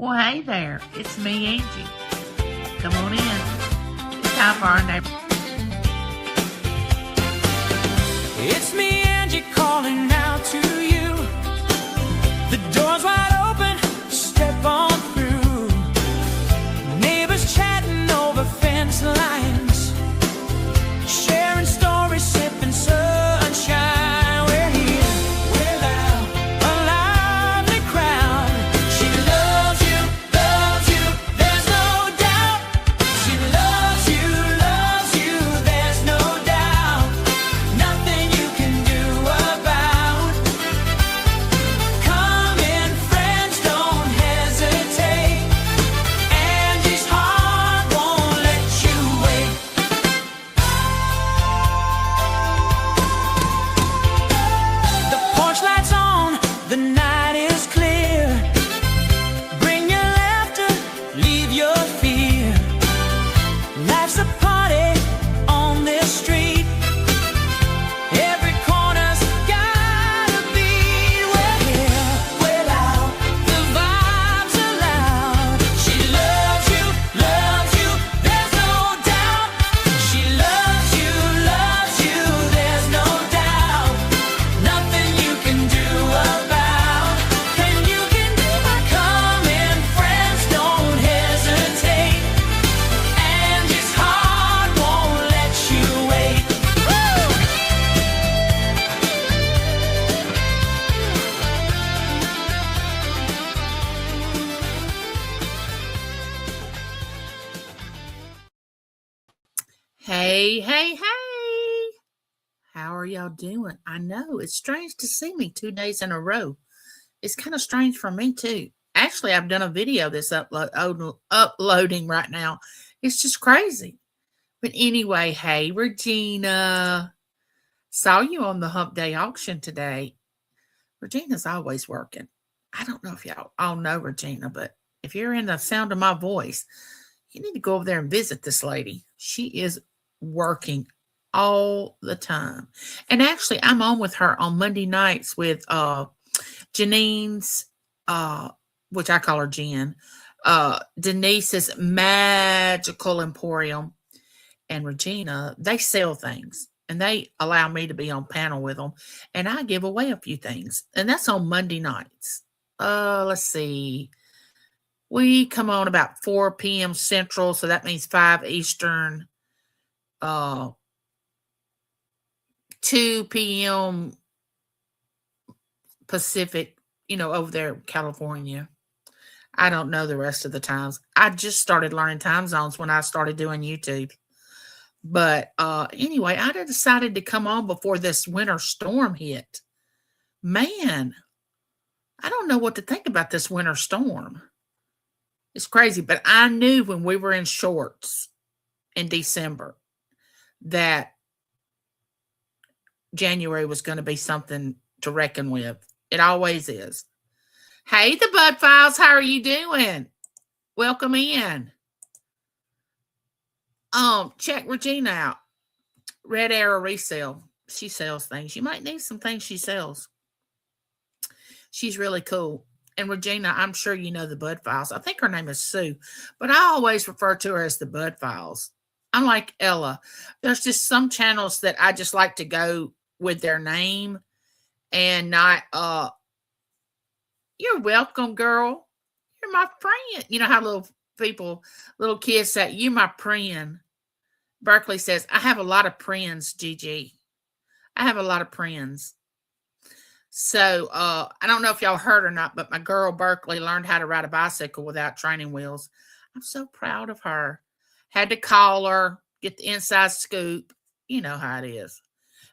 Well, hey there. It's me, Angie. Come on in. It's time for our neighbor. It's me, Angie, calling out to you. The door's wide open, step on through. Neighbors chatting over fence lines, sharing stories, sipping sunshine. We're here, we're loud, a lively crowd. She loves you, there's no doubt. She loves you, there's no doubt. Nothing you can do about. Come in, friends, don't hesitate. Angie's heart won't let you wait. The porch light's on, the night is clear. Bring your laughter, leave your fear. Life's a party on this street. Every corner's got a beat. We're here, we're loud, the vibes are loud. She loves you, there's no doubt. She loves you, there's no doubt. Nothing you can do about. And you can do about. Come in, friends, don't hesitate. Angie's heart won't let you wait. Woo! Hey, hey, hey. How are y'all doing? I know it's strange to see me 2 days in a row. It's kind of strange for me too. Actually, I've done a video that's uploading right now. It's just crazy. But anyway, hey, Regina. Saw you on the Hump Day auction today. Regina's always working. I don't know if y'all all know Regina, but if you're in the sound of my voice, you need to go over there and visit this lady. She is working all the time. And actually, I'm on with her on Monday nights with Janine's, which I call her Jen, Denise's Magical Emporium, and Regina. They sell things and they allow me to be on panel with them, and I give away a few things, and that's on Monday nights. Let's see. We come on about 4 p.m. Central, so that means 5 Eastern, 2 p.m. Pacific, over there in California. I don't know the rest of the times. I just started learning time zones when I started doing YouTube. But anyway, I decided to come on before this winter storm hit. Man, I don't know what to think about this winter storm. It's crazy, but I knew when we were in shorts in December that January was going to be something to reckon with. It always is. Hey, the Bud Files, how are you doing? Welcome in. Check Regina out. Red Arrow Resale. She sells things. You might need some things she sells. She's really cool. And Regina, I'm sure you know the Bud Files. I think her name is Sue, but I always refer to her as the Bud Files. I'm like Ella. There's just some channels that I just like to go with their name and not, you're welcome, girl. You're my friend. You know how little kids say, you're my friend. Berkeley says, I have a lot of friends, Gigi. I have a lot of friends. So I don't know if y'all heard or not, but my girl Berkeley learned how to ride a bicycle without training wheels. I'm so proud of her. Had to call her, get the inside scoop. You know how it is.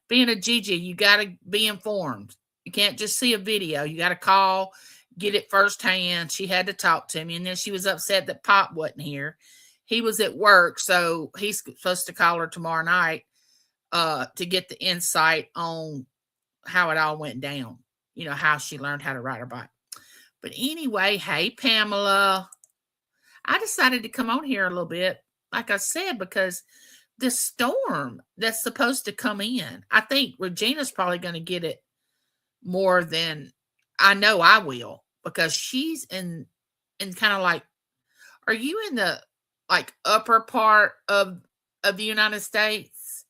Being a Gigi, you got to be informed. You can't just see a video. You got to call, get it firsthand. She had to talk to me. And then she was upset that Pop wasn't here. He was at work, so he's supposed to call her tomorrow night to get the insight on how it all went down, how she learned how to ride her bike. But anyway, hey, Pamela, I decided to come on here a little bit, like I said, because this storm that's supposed to come in, I think Regina's probably going to get it more than I know I will, because she's in and kind of like, are you in the like upper part of the United States?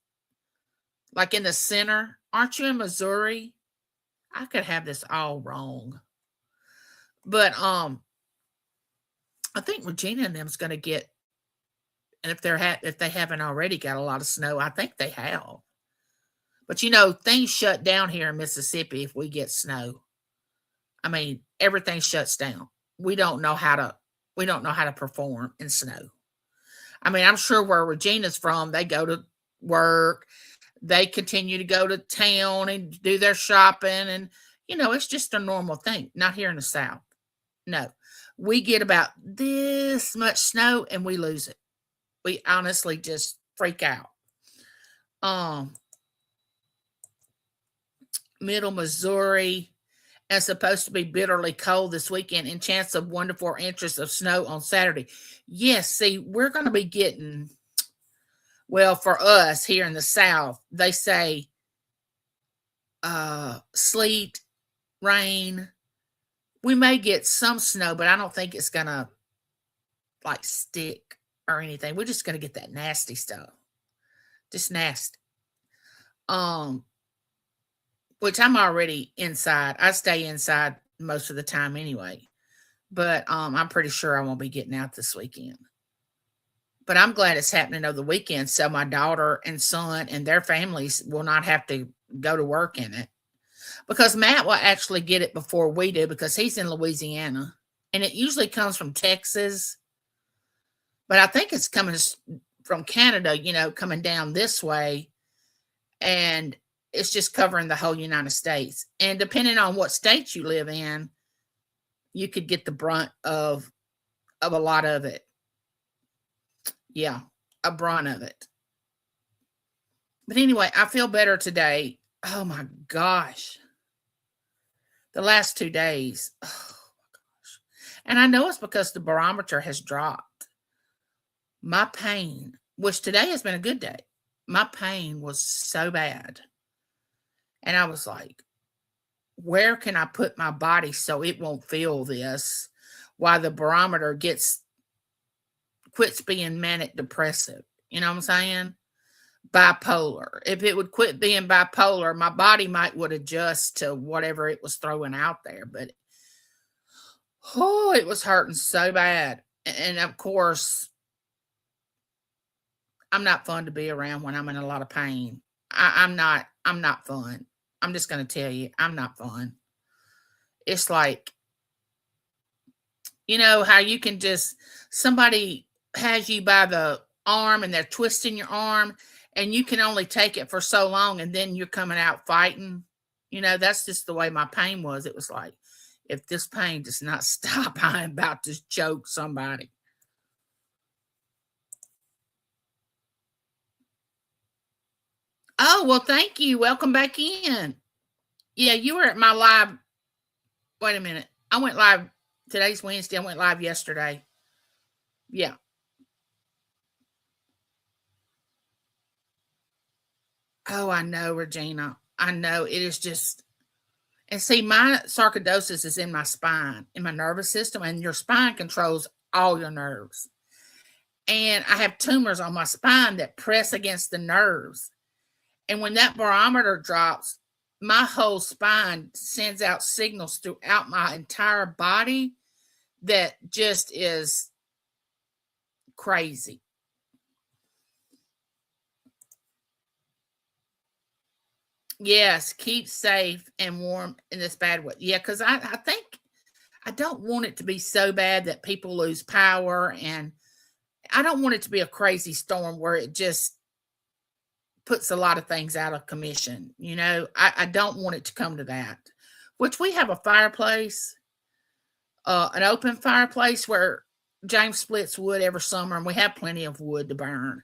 Like in the center? Aren't you in Missouri? I could have this all wrong. But I think Regina and them's gonna get, and if they haven't already got a lot of snow, I think they have. But things shut down here in Mississippi if we get snow. I mean, everything shuts down. We don't know how to perform in snow. I mean, I'm sure where Regina's from, they go to work, they continue to go to town and do their shopping, and it's just a normal thing. Not here in the South. No. We get about this much snow and we lose it. We honestly just freak out. Middle Missouri, and supposed to be bitterly cold this weekend, and chance of 1 to 4 inches of snow on Saturday. Yes, see, we're going to be getting, well, for us here in the South, they say sleet, rain. We may get some snow, but I don't think it's going to like stick or anything. We're just going to get that nasty stuff. Just nasty. Which I'm already inside. I stay inside most of the time anyway. But I'm pretty sure I won't be getting out this weekend. But I'm glad it's happening over the weekend, so my daughter and son and their families will not have to go to work in it. Because Matt will actually get it before we do, because he's in Louisiana. And it usually comes from Texas. But I think it's coming from Canada, coming down this way. And it's just covering the whole United States. And depending on what state you live in, you could get the brunt of a lot of it. Yeah, a brunt of it. But anyway, I feel better today. Oh my gosh. The last 2 days. Oh my gosh. And I know it's because the barometer has dropped. My pain, which today has been a good day, my pain was so bad. And I was like, where can I put my body so it won't feel this while the barometer quits being manic depressive? You know what I'm saying? Bipolar. If it would quit being bipolar, my body would adjust to whatever it was throwing out there. But it was hurting so bad. And of course, I'm not fun to be around when I'm in a lot of pain. I'm not fun. I'm just going to tell you, I'm not fun. It's like, how you can somebody has you by the arm and they're twisting your arm and you can only take it for so long and then you're coming out fighting. That's just the way my pain was. It was like, if this pain does not stop, I'm about to choke somebody. Oh, well, thank you. Welcome back in. Yeah, you were at my live. Wait a minute. I went live. Today's Wednesday. I went live yesterday. Yeah. Oh, I know, Regina. I know. It is just. And see, my sarcoidosis is in my spine, in my nervous system, and your spine controls all your nerves. And I have tumors on my spine that press against the nerves. And when that barometer drops, my whole spine sends out signals throughout my entire body that just is crazy. Yes, keep safe and warm in this bad weather. Yeah, because I think I don't want it to be so bad that people lose power, and I don't want it to be a crazy storm where it just puts a lot of things out of commission. I don't want it to come to that, which we have a fireplace, an open fireplace where James splits wood every summer, and we have plenty of wood to burn.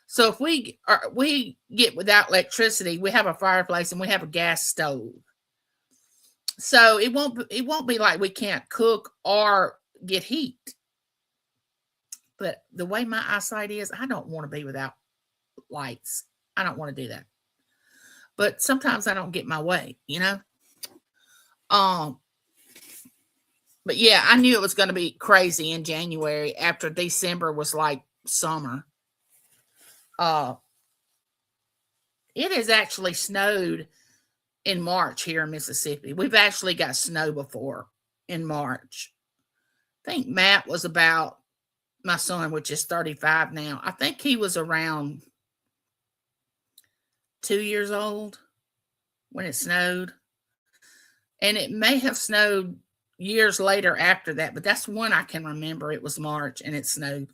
So if we get without electricity, we have a fireplace and we have a gas stove. So it won't be like we can't cook or get heat. But the way my eyesight is, I don't want to be without lights. I don't want to do that. But sometimes I don't get my way, But But yeah, I knew it was going to be crazy in January after December was like summer. It has actually snowed in March here in Mississippi. We've actually got snow before in March. I think Matt was about, my son, which is 35 now, I think he was around 2 years old when it snowed. And it may have snowed years later after that, but that's one I can remember. It was March and it snowed.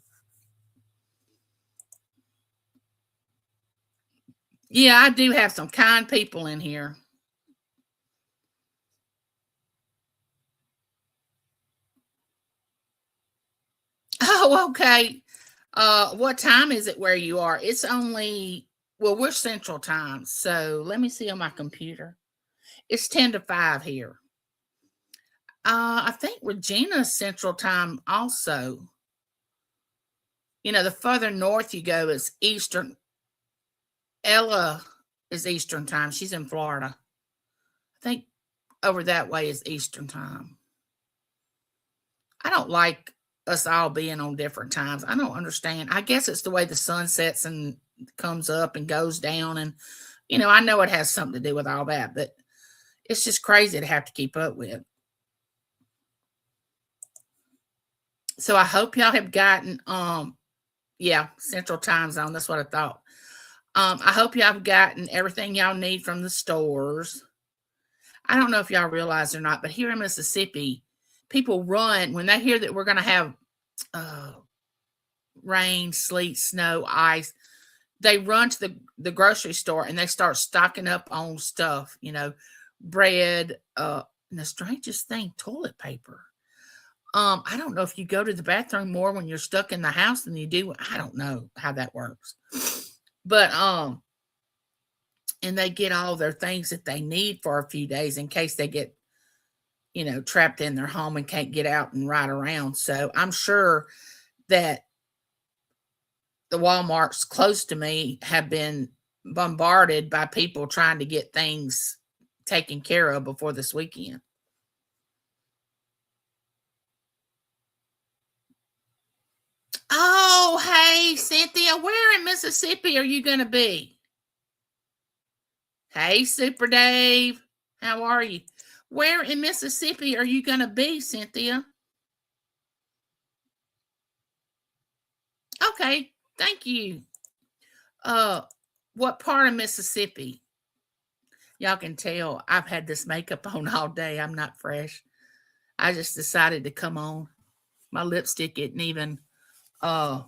Yeah, I do have some kind people in here. Oh, okay. What time is it where you are? It's only, well, we're Central Time. So let me see on my computer. It's 10 to 5 here. I think Regina's Central Time also. You know, the further north you go is Eastern. Ella is Eastern Time. She's in Florida. I think over that way is Eastern Time. I don't like us all being on different times. I don't understand. I guess it's the way the sun sets and comes up and goes down. And, you know, I know it has something to do with all that, but it's just crazy to have to keep up with. So I hope y'all have gotten, yeah, Central Time Zone. That's what I thought. I hope y'all have gotten everything y'all need from the stores. I don't know if y'all realize or not, but here in Mississippi, people run when they hear that we're going to have rain, sleet, snow, ice. They run to the grocery store and they start stocking up on stuff, you know, bread, and the strangest thing, toilet paper. I don't know if you go to the bathroom more when you're stuck in the house than you do. I don't know how that works. But and they get all their things that they need for a few days in case they get, you know, trapped in their home and can't get out and ride around. So I'm sure that the Walmarts close to me have been bombarded by people trying to get things taken care of before this weekend. Oh, hey, Cynthia, where in Mississippi are you going to be? Hey, Super Dave, how are you? Where in Mississippi are you going to be, Cynthia? Okay, thank you. What part of Mississippi? Y'all can tell I've had this makeup on all day. I'm not fresh. I just decided to come on. My lipstick isn't even I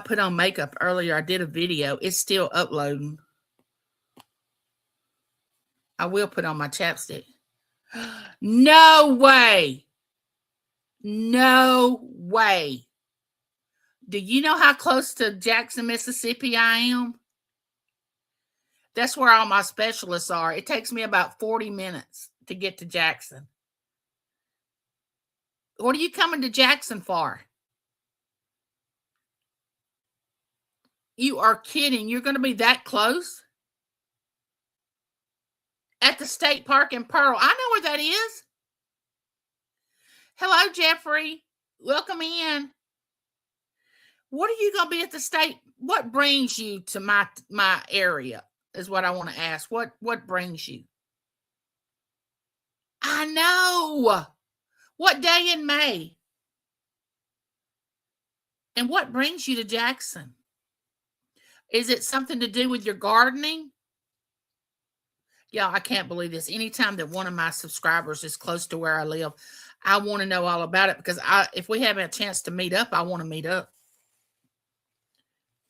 put on makeup earlier. I did a video. It's still uploading. I will put on my chapstick. No way. No way. Do you know how close to Jackson, Mississippi I am? That's where all my specialists are. It takes me about 40 minutes to get to Jackson. What are you coming to Jackson for? You are kidding. You're going to be that close? At the state park in Pearl. I know where that is. Hello, Jeffrey. Welcome in. What are you going to be at the state? What brings you to my area is what I want to ask. What brings you? I know. What day in May? And what brings you to Jackson? Is it something to do with your gardening? Yeah, I can't believe this. Anytime that one of my subscribers is close to where I live, I want to know all about it because if we have a chance to meet up, I want to meet up.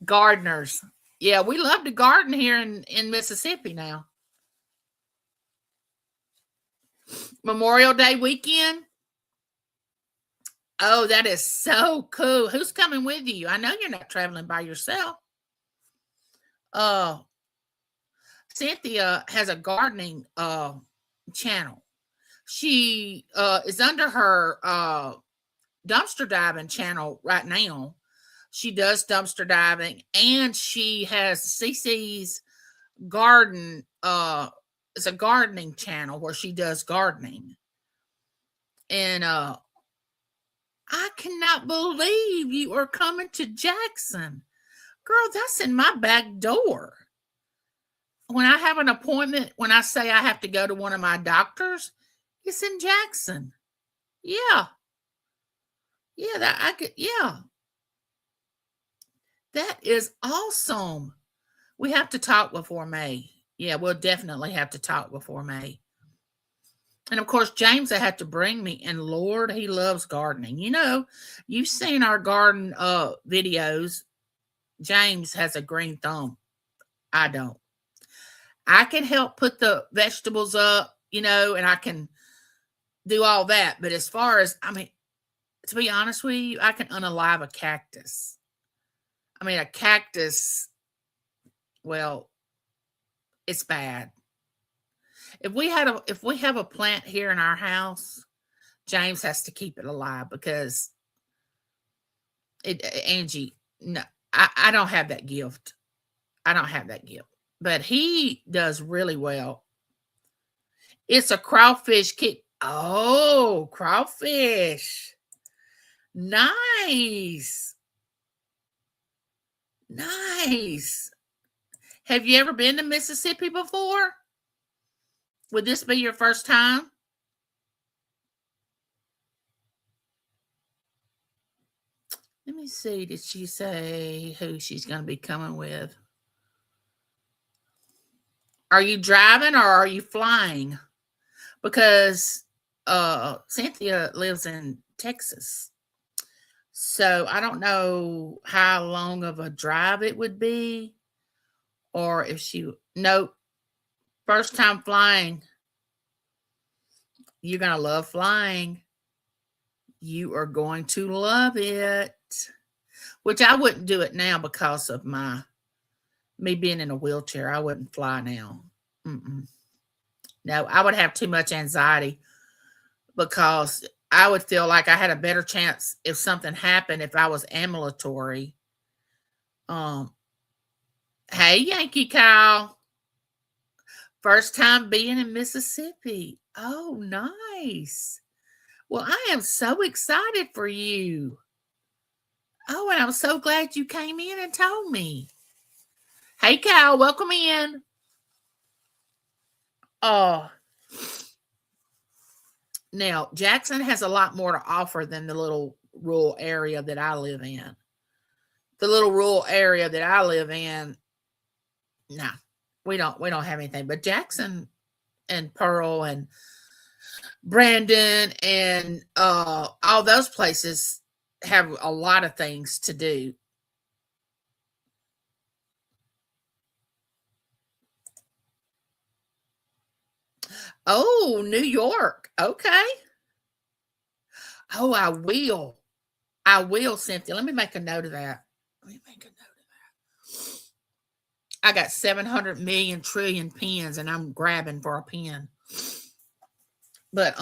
Gardeners. Yeah, we love to garden here in Mississippi now. Memorial Day weekend. Oh, that is so cool. Who's coming with you? I know you're not traveling by yourself. Cynthia has a gardening channel. She is under her dumpster diving channel right now. She does dumpster diving, and she has CC's garden it's a gardening channel where she does gardening. And I cannot believe you are coming to Jackson. Girl, that's in my back door. When I have an appointment, when I say I have to go to one of my doctors, it's in Jackson. Yeah. Yeah, that is awesome. We have to talk before May. Yeah, we'll definitely have to talk before May. And of course, James, I have to bring me. And Lord, he loves gardening. You know, you've seen our garden videos. James has a green thumb. I don't. I can help put the vegetables up, you know, and I can do all that. But as far as, I mean, to be honest with you, I can unalive a cactus. I mean, a cactus, well, it's bad. If we have a plant here in our house, James has to keep it alive because Angie, no, I don't have that gift. I don't have that gift. But he does really well. It's a crawfish kick. Oh, crawfish. Nice. Nice. Have you ever been to Mississippi before? Would this be your first time? Let me see. Did she say who she's going to be coming with? Are you driving or are you flying? Because Cynthia lives in Texas. So I don't know how long of a drive it would be. Or if she, no, first time flying. You're going to love flying. You are going to love it. Which I wouldn't do it now because of me being in a wheelchair. I wouldn't fly now. No, I would have too much anxiety because I would feel like I had a better chance if something happened if I was ambulatory. Hey, Yankee Kyle. First time being in Mississippi. Oh, nice. Well, I am so excited for you. Oh, and I'm so glad you came in and told me. Hey, Kyle, welcome in. Now, Jackson has a lot more to offer than the little rural area that I live in. The little rural area that I live in, no, we don't have anything. But Jackson and Pearl and Brandon and all those places have a lot of things to do. Oh, New York. Okay. Oh, I will. I will, Cynthia. Let me make a note of that. I got 700 million trillion pens and I'm grabbing for a pen. But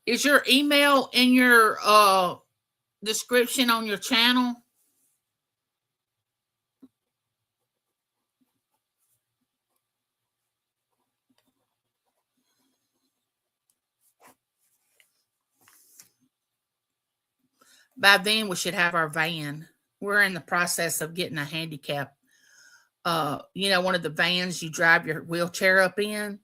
is your email in your description on your channel? By then we should have our van. We're in the process of getting a handicap. One of the vans you drive your wheelchair up in.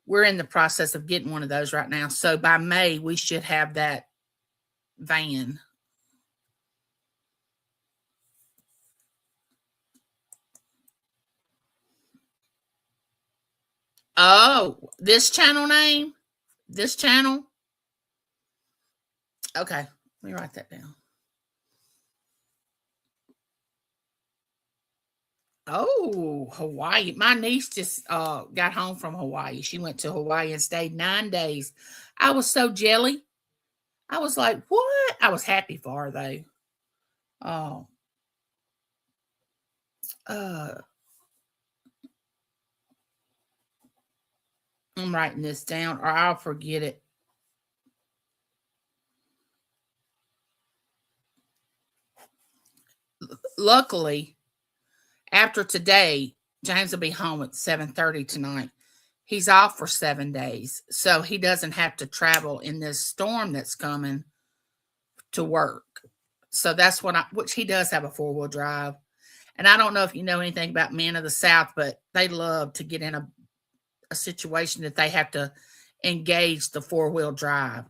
We're in the process of getting one of those right now. So by May, we should have that van. Oh, this channel name? This channel? Okay, let me write that down. Oh, Hawaii. My niece just got home from Hawaii. She went to Hawaii and stayed 9 days. I was so jelly. I was like, what? I was happy for her, though. Oh. I'm writing this down or I'll forget it. luckily, after today, James will be home at 7:30 tonight. He's off for 7 days, so he doesn't have to travel in this storm that's coming to work. So that's which he does have a 4-wheel drive. And I don't know if you know anything about men of the South, but they love to get in a situation that they have to engage the 4-wheel drive.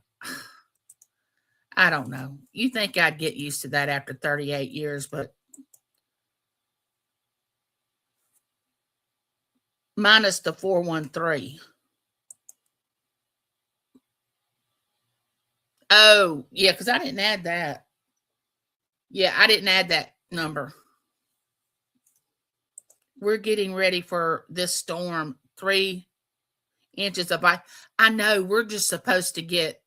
I don't know. You think I'd get used to that after 38 years, but minus the 413. Oh, yeah, because I didn't add that. Yeah, I didn't add that number. We're getting ready for this storm. 3 inches of ice. I know we're just supposed to get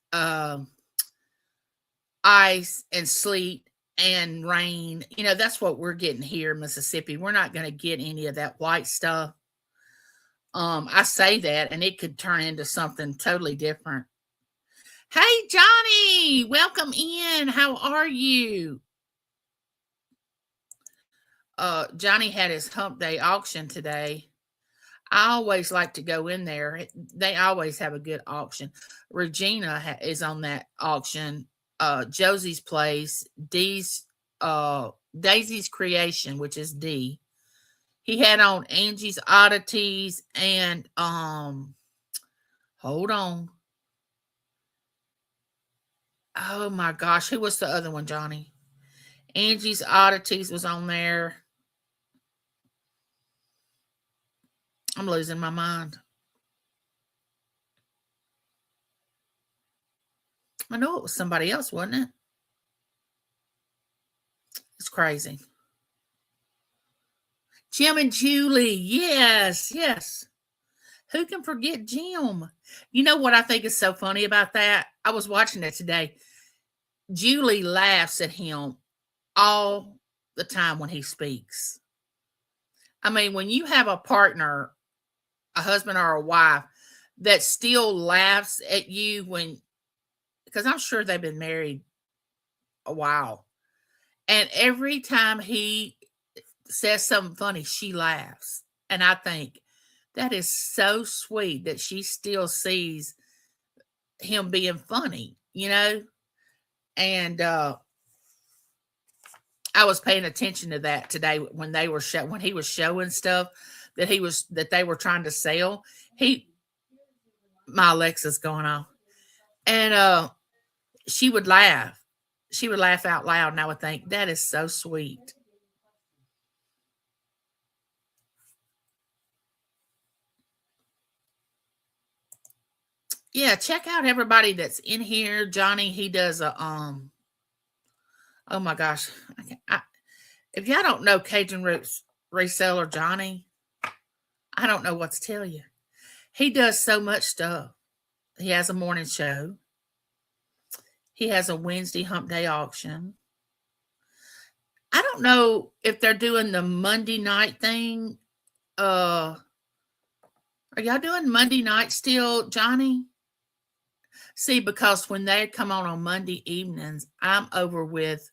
ice and sleet and rain. You know, that's what we're getting here in Mississippi. We're not going to get any of that white stuff. I say that, and it could turn into something totally different. Hey, Johnny, welcome in. How are you? Johnny had his hump day auction today. I always like to go in there. They always have a good auction. Regina is on that auction. Josie's Place, Daisy's Creation, which is D. He had on Angie's Oddities and hold on. Oh my gosh, who was the other one, Johnny? Angie's Oddities was on there. I'm losing my mind. I know it was somebody else, wasn't it? It's crazy. Jim and Julie. Yes, yes. Who can forget Jim? You know what I think is so funny about that? I was watching it today. Julie laughs at him all the time when he speaks. I mean, when you have a partner, a husband or a wife, that still laughs at you because I'm sure they've been married a while. And every time he says something funny, she laughs. And I think that is so sweet that she still sees him being funny, you know? And I was paying attention to that today when he was showing stuff that they were trying to sell. My Alexa's going off. And she would laugh. She would laugh out loud, and I would think, that is so sweet. Yeah, check out everybody that's in here. Johnny, he does a oh my gosh. If y'all don't know Cajun Roots reseller Johnny, I don't know what to tell you. He does so much stuff. He has a morning show. He has a Wednesday hump day auction. I don't know if they're doing the Monday night thing. Are y'all doing Monday night still, Johnny? See, because when they come on Monday evenings, I'm over with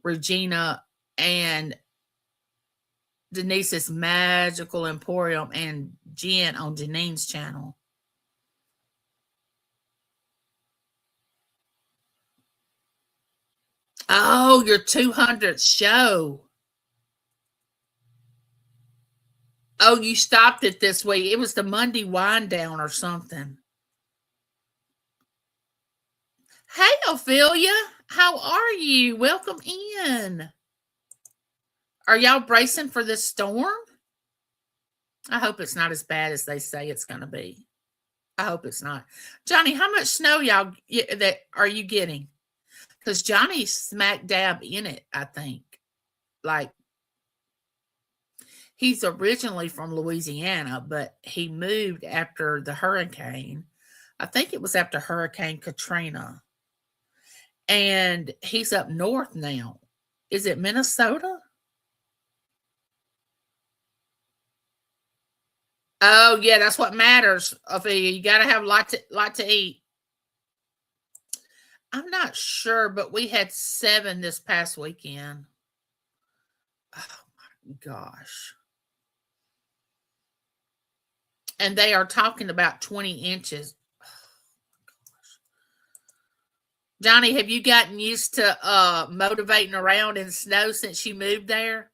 Regina and Denise's Magical Emporium and Jen on Janine's channel. Oh, your 200th show. Oh, you stopped it this week. It was the Monday wind down or something. Hey, Ophelia. How are you? Welcome in. Are y'all bracing for this storm? I hope it's not as bad as they say it's going to be. I hope it's not. Johnny, how much snow that are you getting? Because Johnny's smack dab in it, I think. Like, he's originally from Louisiana, but he moved after the hurricane. I think it was after Hurricane Katrina. And he's up north now. Is it Minnesota? Oh, yeah, that's what matters, Ophelia. You got to have a lot to eat. I'm not sure, but we had 7 this past weekend. Oh my gosh. And they are talking about 20 inches. Johnny, have you gotten used to motivating around in snow since you moved there?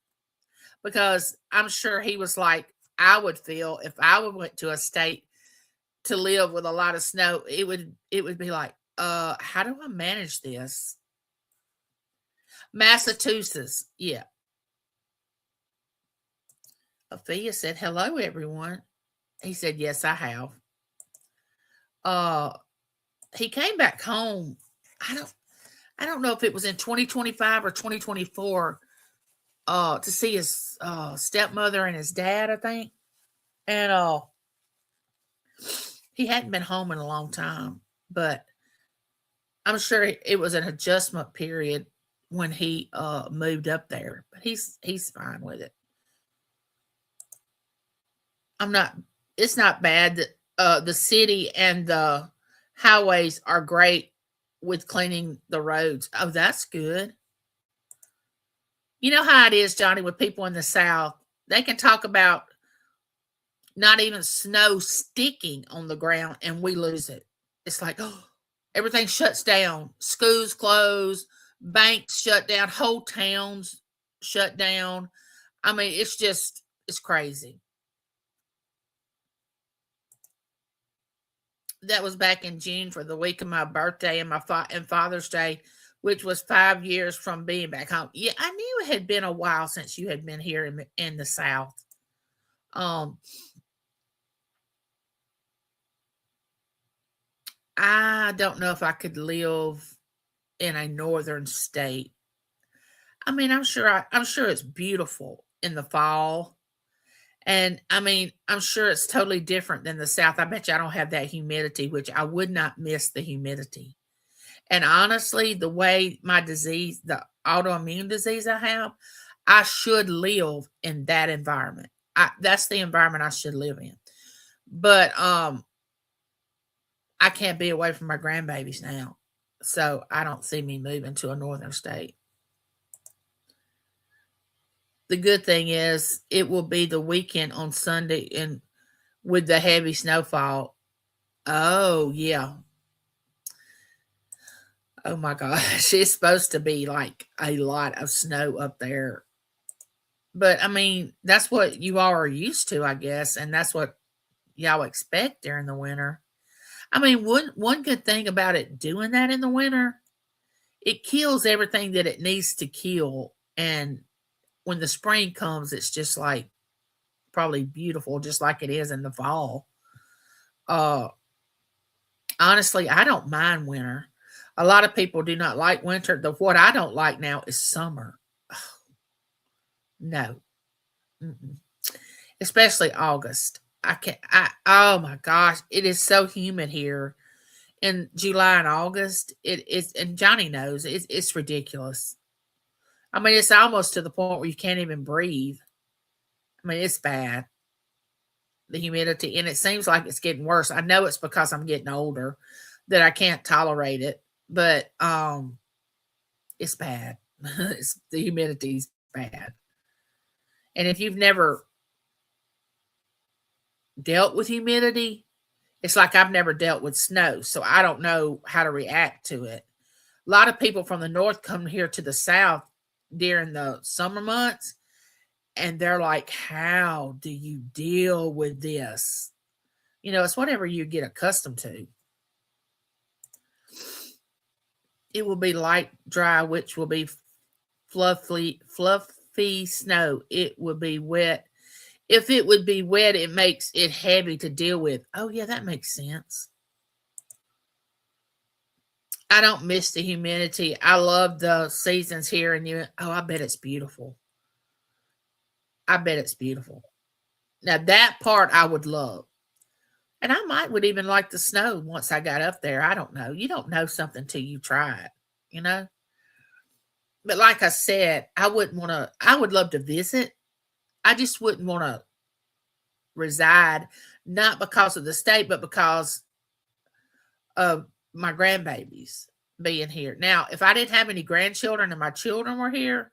Because I'm sure he was like I would feel if I went to a state to live with a lot of snow. It would be like, how do I manage this? Massachusetts, yeah. Aphia said, "Hello, everyone." He said, "Yes, I have." Uh, he came back home. I don't, I don't know if it was in 2025 or 2024. To see his stepmother and his dad, I think, and he hadn't been home in a long time, but I'm sure it was an adjustment period when he moved up there. But he's fine with it. I'm not. It's not bad that the city and the highways are great with cleaning the roads. Oh, that's good. You know how it is, Johnny, with people in the South. They can talk about not even snow sticking on the ground and we lose it. It's like, oh, everything shuts down. Schools close, banks shut down, whole towns shut down. I mean, it's crazy. That was back in June for the week of my birthday and and Father's Day, which was 5 years from being back home. Yeah, I knew it had been a while since you had been here in the South. Um, I don't know if I could live in a northern state. I mean, I'm sure it's beautiful in the fall. And I mean, I'm sure it's totally different than the South. I bet you I don't have that humidity, which I would not miss the humidity. And honestly, the way my disease, the autoimmune disease I have, I should live in that environment. That's the environment I should live in. But I can't be away from my grandbabies now. So I don't see me moving to a northern state. The good thing is it will be the weekend on Sunday and with the heavy snowfall. Oh, yeah. Oh my gosh. It's supposed to be like a lot of snow up there. But I mean, that's what you all are used to, I guess. And that's what y'all expect during the winter. I mean, one good thing about it doing that in the winter, it kills everything that it needs to kill. And when the spring comes, it's just like probably beautiful, just like it is in the fall. Uh, Honestly, I don't mind winter. A lot of people do not like winter. What I don't like now is summer. No, mm-mm. Especially August. I can't. Oh my gosh, it is so humid here in July and August. It is, and Johnny knows it's ridiculous. I mean, it's almost to the point where you can't even breathe. I mean, it's bad, the humidity, and it seems like it's getting worse. I know it's because I'm getting older that I can't tolerate it, but it's bad. The humidity's bad. And if you've never dealt with humidity, it's like I've never dealt with snow, so I don't know how to react to it. A lot of people from the north come here to the south during the summer months, and they're like, "How do you deal with this?" It's whatever you get accustomed to. It will be light, dry, which will be fluffy snow. It will be wet. If it would be wet, it makes it heavy to deal with. Oh, yeah, that makes sense. I don't miss the humidity. I love the seasons here, and I bet it's beautiful. I bet it's beautiful. Now that part I would love. And I might would even like the snow once I got up there. I don't know. You don't know something till you try it, you know? But like I said, I would love to visit. I just wouldn't want to reside, not because of the state, but because of my grandbabies being here. Now, if I didn't have any grandchildren and my children were here,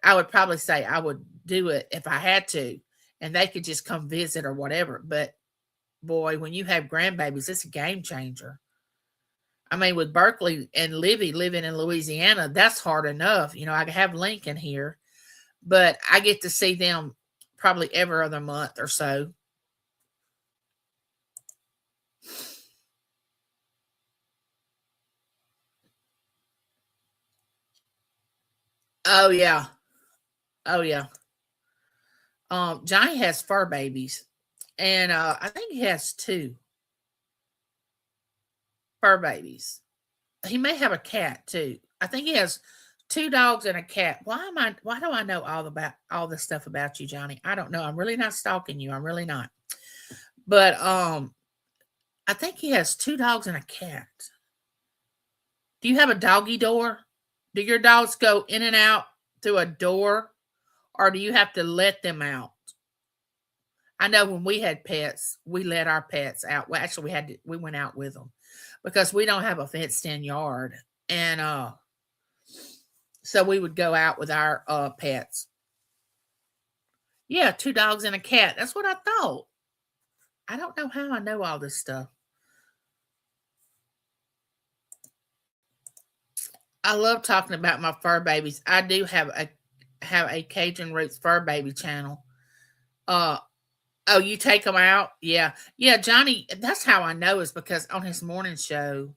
I would probably say I would do it if I had to, and they could just come visit or whatever. But boy, when you have grandbabies, it's a game changer. I mean, with Berkeley and Livy living in Louisiana, that's hard enough. I have Lincoln here, but I get to see them probably every other month or so. Oh yeah. Oh yeah. Johnny has fur babies, and I think he has two fur babies. He may have a cat too. I think he has two dogs and a cat. Why do I know all this stuff about you, Johnny? I don't know. I'm really not stalking you. I'm really not. But I think he has two dogs and a cat. Do you have a doggy door? Do your dogs go in and out through a door, or do you have to let them out? I know when we had pets, we let our pets out. Well, actually, we went out with them because we don't have a fenced-in yard, and so we would go out with our pets. Yeah, two dogs and a cat. That's what I thought. I don't know how I know all this stuff. I love talking about my fur babies. I do have a Cajun Roots fur baby channel. Oh, you take them out? Yeah. Yeah, Johnny, that's how I know is because on his morning show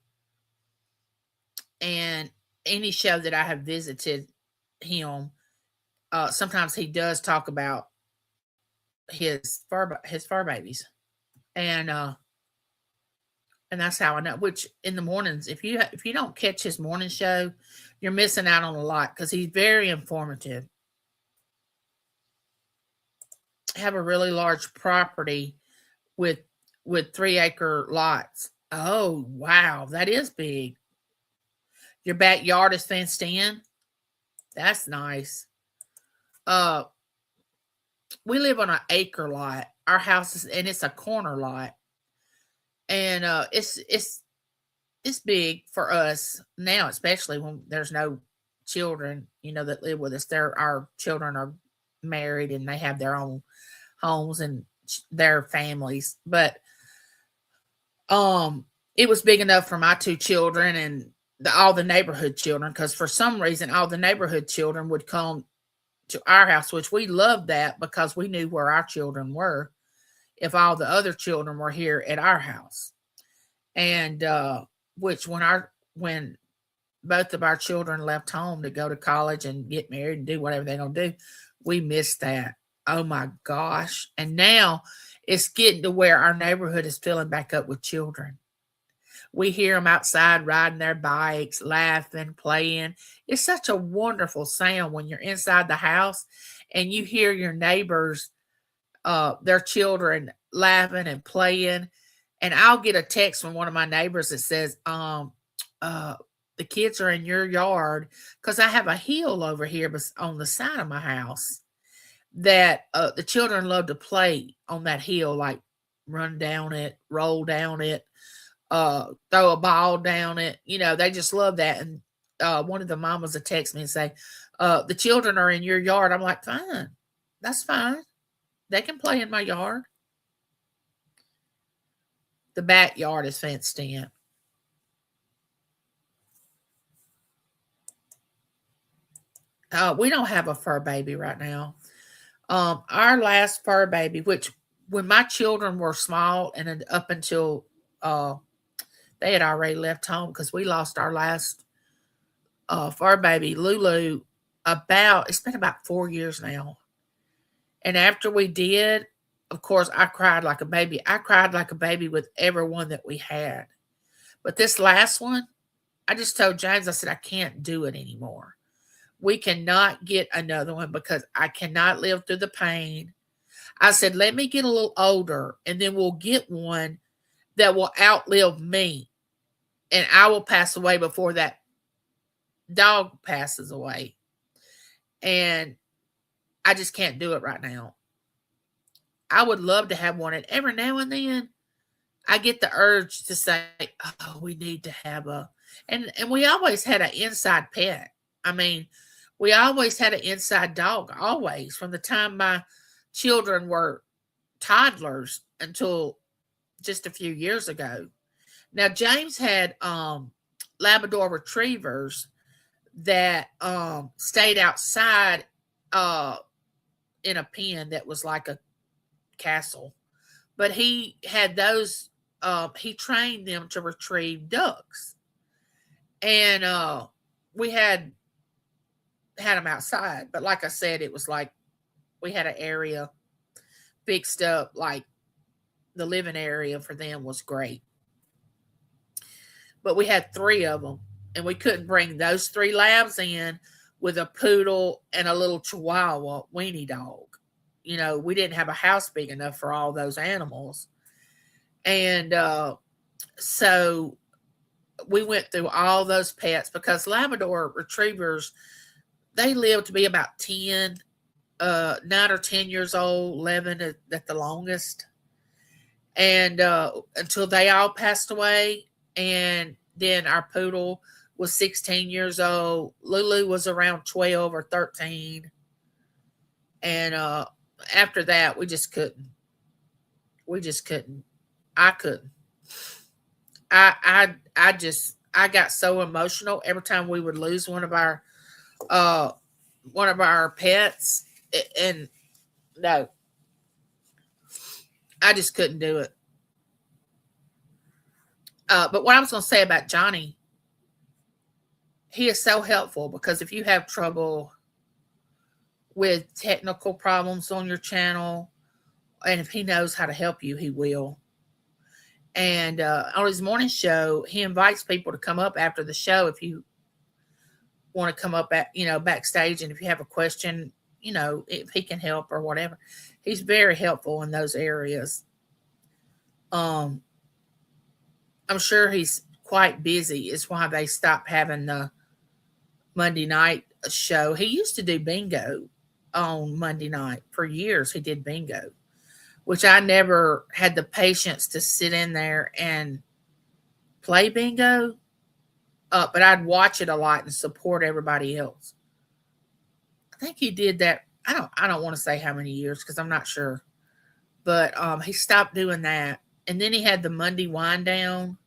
and any show that I have visited him, sometimes he does talk about his fur babies. And that's how I know. Which in the mornings, if you don't catch his morning show, you're missing out on a lot because he's very informative. I have a really large property with 3-acre lots. Oh wow, that is big. Your backyard is fenced in. That's nice. We live on an acre lot. Our house is, and it's a corner lot. And it's big for us now, especially when there's no children, that live with us. Our children are married and they have their own homes and their families. But it was big enough for my two children and all the neighborhood children, because for some reason all the neighborhood children would come to our house, which we loved that because we knew where our children were if all the other children were here at our house. And which when both of our children left home to go to college and get married and do whatever they're going to do, we missed that. Oh my gosh. And now it's getting to where our neighborhood is filling back up with children. We hear them outside riding their bikes, laughing, playing. It's such a wonderful sound when you're inside the house and you hear your neighbors, their children laughing and playing. And I'll get a text from one of my neighbors that says, the kids are in your yard, because I have a hill over here on the side of my house that the children love to play on that hill, like run down it, roll down it, throw a ball down it. They just love that. And one of the mamas would text me and say, the children are in your yard. I'm like, fine, that's fine. They can play in my yard. The backyard is fenced in. We don't have a fur baby right now. Our last fur baby, which when my children were small and up until they had already left home, because we lost our last fur baby, Lulu, it's been about 4 years now. And after we did, of course, I cried like a baby. I cried like a baby with everyone that we had. But this last one, I just told James, I said, I can't do it anymore. We cannot get another one because I cannot live through the pain. I said, let me get a little older and then we'll get one that will outlive me. And I will pass away before that dog passes away. And I just can't do it right now. I would love to have one. And every now and then I get the urge to say, oh, we need to have and we always had an inside pet. I mean, We always had an inside dog, always, from the time my children were toddlers until just a few years ago. Now James had Labrador retrievers that stayed outside in a pen that was like a castle. But he had those he trained them to retrieve ducks. And we had them outside, but like I said, it was like we had an area fixed up, like the living area for them was great. But we had 3 of them, and we couldn't bring those 3 labs in with a poodle and a little chihuahua weenie dog. You know, we didn't have a house big enough for all those animals. And so we went through all those pets because Labrador retrievers, they live to be about 10, 9 or 10 years old, 11 at the longest. And until they all passed away. And then our poodle was 16 years old. Lulu was around 12 or 13. And after that, we just couldn't. I couldn't. I got so emotional every time we would lose one of our pets, and no, I just couldn't do it. But what I was going to say about Johnny, he is so helpful because if you have trouble with technical problems on your channel, and if he knows how to help you, he will. And on his morning show, he invites people to come up after the show if you want to come up backstage, and if you have a question, if he can help or whatever. He's very helpful in those areas. I'm sure he's quite busy. It's why they stopped having the Monday night show. He used to do bingo on Monday night. For years, he did bingo, which I never had the patience to sit in there and play bingo. But I'd watch it a lot and support everybody else. I think he did that. I don't want to say how many years because I'm not sure. But he stopped doing that. And then he had the Monday wind down.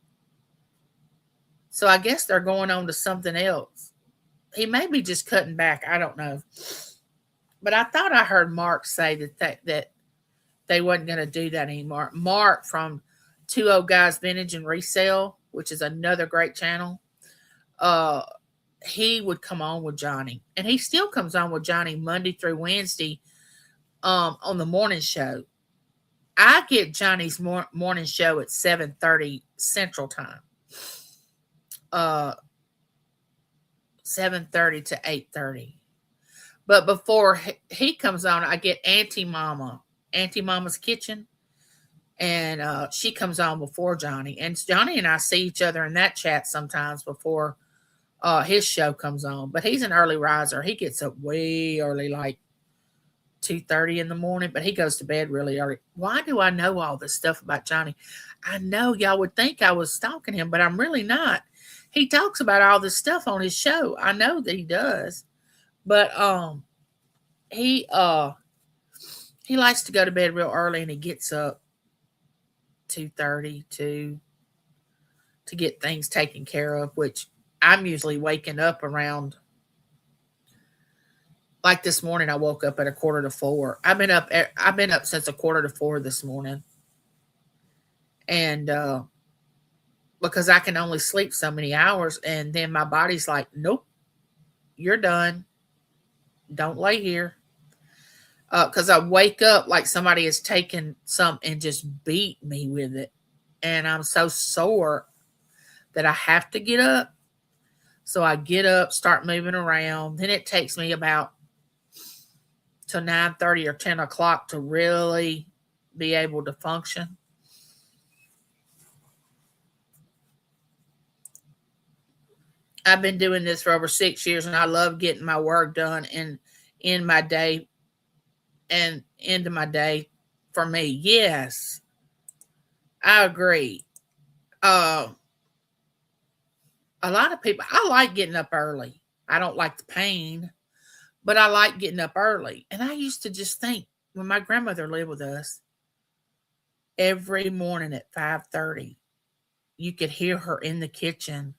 So I guess they're going on to something else. He may be just cutting back. I don't know. But I thought I heard Mark say that they wasn't going to do that anymore. Mark from 2 Old Guys Vintage and Resale, which is another great channel. He would come on with Johnny. And he still comes on with Johnny Monday through Wednesday on the morning show. I get Johnny's morning show at 7:30 Central Time. 7:30 to 8:30. But before he comes on, I get Auntie Mama's Kitchen. And she comes on before Johnny. And Johnny and I see each other in that chat sometimes before his show comes on. But he's an early riser. He gets up way early, like 2:30 in the morning, but he goes to bed really early. Why do I know all this stuff about Johnny? I know y'all would think I was stalking him, but I'm really not. He talks about all this stuff on his show. I know that he does. But he likes to go to bed real early, and he gets up 2:30 to get things taken care of, which I'm usually waking up around. Like this morning, I woke up at 3:45. I've been up since 3:45 this morning, and because I can only sleep so many hours, and then my body's like, nope, you're done. Don't lay here. Because I wake up like somebody has taken some and just beat me with it. And I'm so sore that I have to get up. So I get up, start moving around. Then it takes me about till 9:30 or 10 o'clock to really be able to function. I've been doing this for over 6 years, and I love getting my work done and in my day and into my day for me. Yes, I agree. A lot of people, I like getting up early. I don't like the pain, but I like getting up early. And I used to just think when my grandmother lived with us, every morning at 5:30, you could hear her in the kitchen.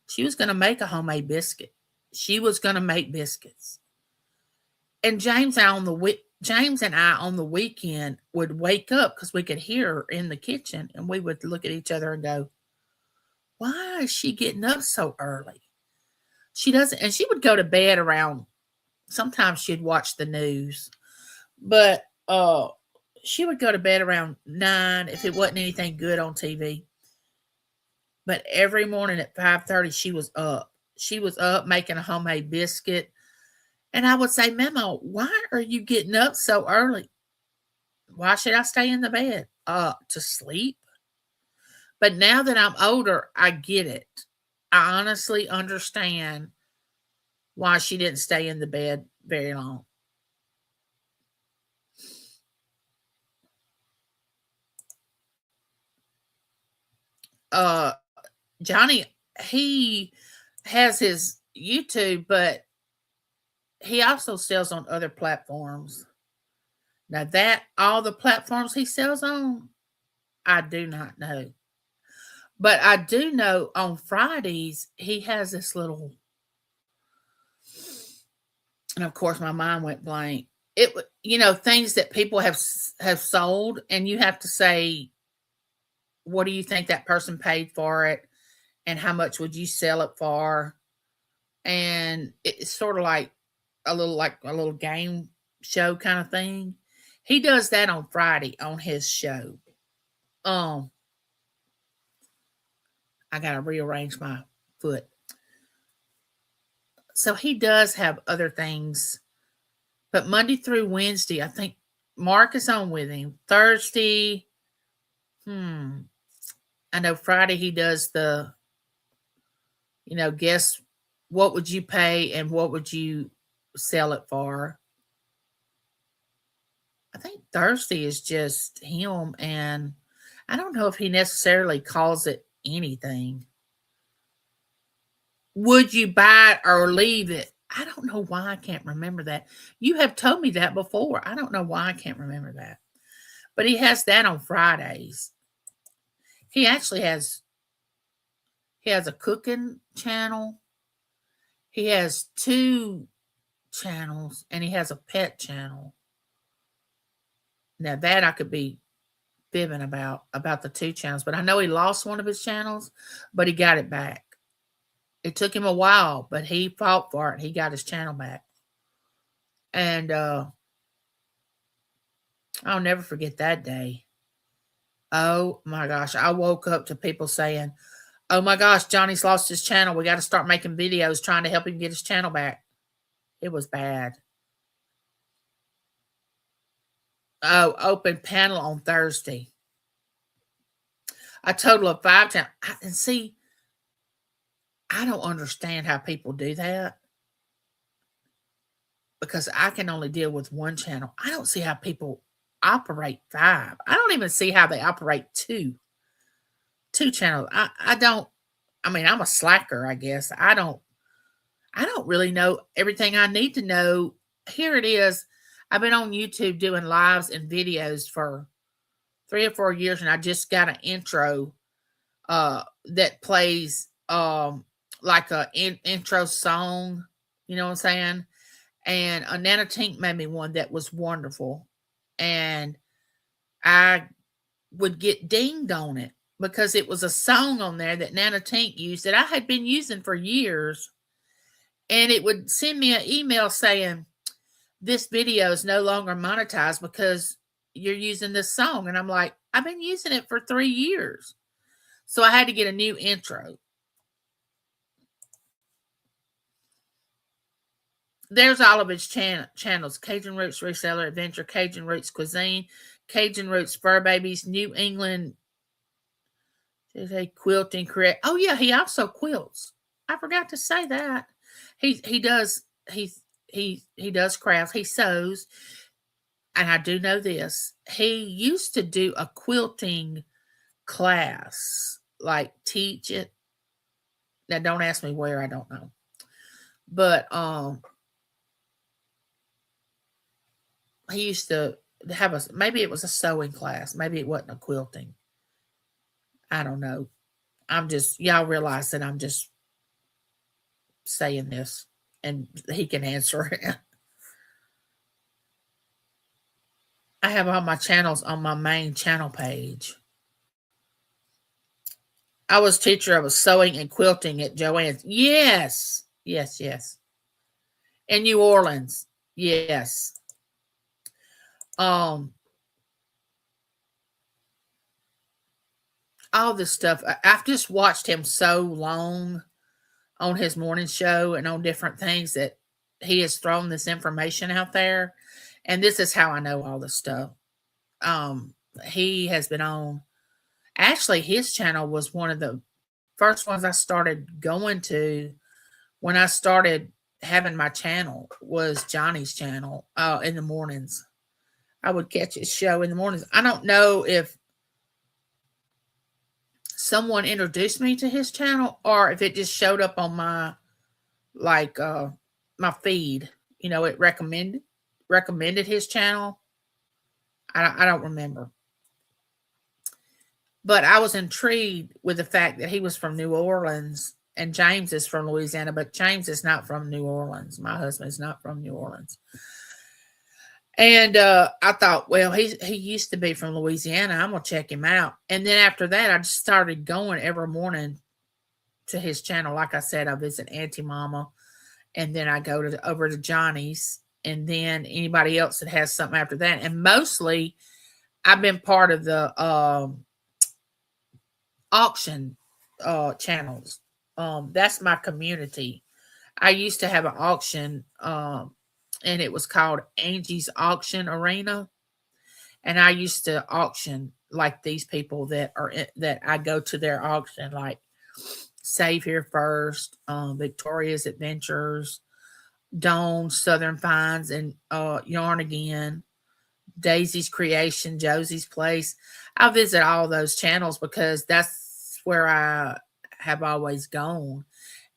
She was going to make a homemade biscuit. She was going to make biscuits. And James and I on the weekend would wake up because we could hear her in the kitchen, and we would look at each other and go, "Why is she getting up so early?" She doesn't, and she would go to bed around. Sometimes she'd watch the news, but she would go to bed around 9 if it wasn't anything good on TV. But every morning at 5:30, she was up. She was up making a homemade biscuit. And I would say, Memo, why are you getting up so early? Why should I stay in the bed? To sleep. But now that I'm older, I get it. I honestly understand why she didn't stay in the bed very long. Johnny, he has his YouTube, but he also sells on other platforms. Now that all the platforms he sells on, I do not know. But I do know on Fridays he has this little, and of course my mind went blank. Things that people have sold, and you have to say, what do you think that person paid for it, and how much would you sell it for? And it's sort of like a little game show kind of thing. He does that on Friday on his show. I gotta rearrange my foot. So he does have other things, but Monday through Wednesday, I think Mark is on with him. Thursday, I know Friday he does the, guess what would you pay and what would you sell it for? I think Thursday is just him, and I don't know if he necessarily calls it anything. Would you buy it or leave it? I don't know why I can't remember that. You have told me that before. I don't know why I can't remember that. But he has that on Fridays. He actually has a cooking channel. He has 2 channels, and he has a pet channel. Now that I could be fibbing about the 2 channels, but I know he lost one of his channels, but he got it back. It took him a while, but he fought for it. He got his channel back. And I'll never forget that day. Oh my gosh. I woke up to people saying, "Oh my gosh, Johnny's lost his channel. We got to start making videos trying to help him get his channel back." It was bad. Oh, open panel on Thursday. A total of 5 channels. And see, I don't understand how people do that, because I can only deal with 1 channel. I don't see how people operate 5. I don't even see how they operate 2 channels. I'm a slacker, I guess. I don't really know everything I need to know. Here it is. I've been on YouTube doing lives and videos for 3 or 4 years, and I just got an intro that plays like a intro song, you know what I'm saying? And Nana Tink made me one that was wonderful, and I would get dinged on it because it was a song on there that Nana Tink used that I had been using for years, and it would send me an email saying, "This video is no longer monetized because you're using this song." And I'm like, I've been using it for 3 years. So I had to get a new intro. There's all of his channels: Cajun Roots Reseller Adventure, Cajun Roots Cuisine, Cajun Roots Fur Babies, New England Quilting Create. Oh yeah, he also quilts. I forgot to say that. He does crafts. He sews. And I do know this. He used to do a quilting class, like teach it. Now don't ask me where, I don't know. But he used to have maybe it was a sewing class, maybe it wasn't a quilting. I don't know. Y'all realize that I'm just saying this and he can answer it. I have all my channels on my main channel page. I was teacher of sewing and quilting at Joann's. Yes. Yes, yes. In New Orleans. Yes. All this stuff. I've just watched him so long on his morning show and on different things that he has thrown this information out there. And this is how I know all this stuff. He has been on, actually, his channel was one of the first ones I started going to when I started having my channel, was Johnny's channel in the mornings. I would catch his show in the mornings. I don't know if someone introduced me to his channel or if it just showed up on my my feed. You know, it recommended his channel. I don't remember. But I was intrigued with the fact that he was from New Orleans and James is from Louisiana, but James is not from New Orleans. My husband is not from New Orleans. And I thought, well, he used to be from Louisiana. I'm going to check him out. And then after that, I just started going every morning to his channel. Like I said, I visit Auntie Mama. And then I go over to Johnny's. And then anybody else that has something after that. And mostly, I've been part of the auction channels. That's my community. I used to have an auction and it was called Angie's Auction Arena. And I used to auction like these people that I go to their auction, like Save Here First, Victoria's Adventures, Dawn, Southern Finds, and Yarn Again, Daisy's Creation, Josie's Place. I visit all those channels because that's where I have always gone.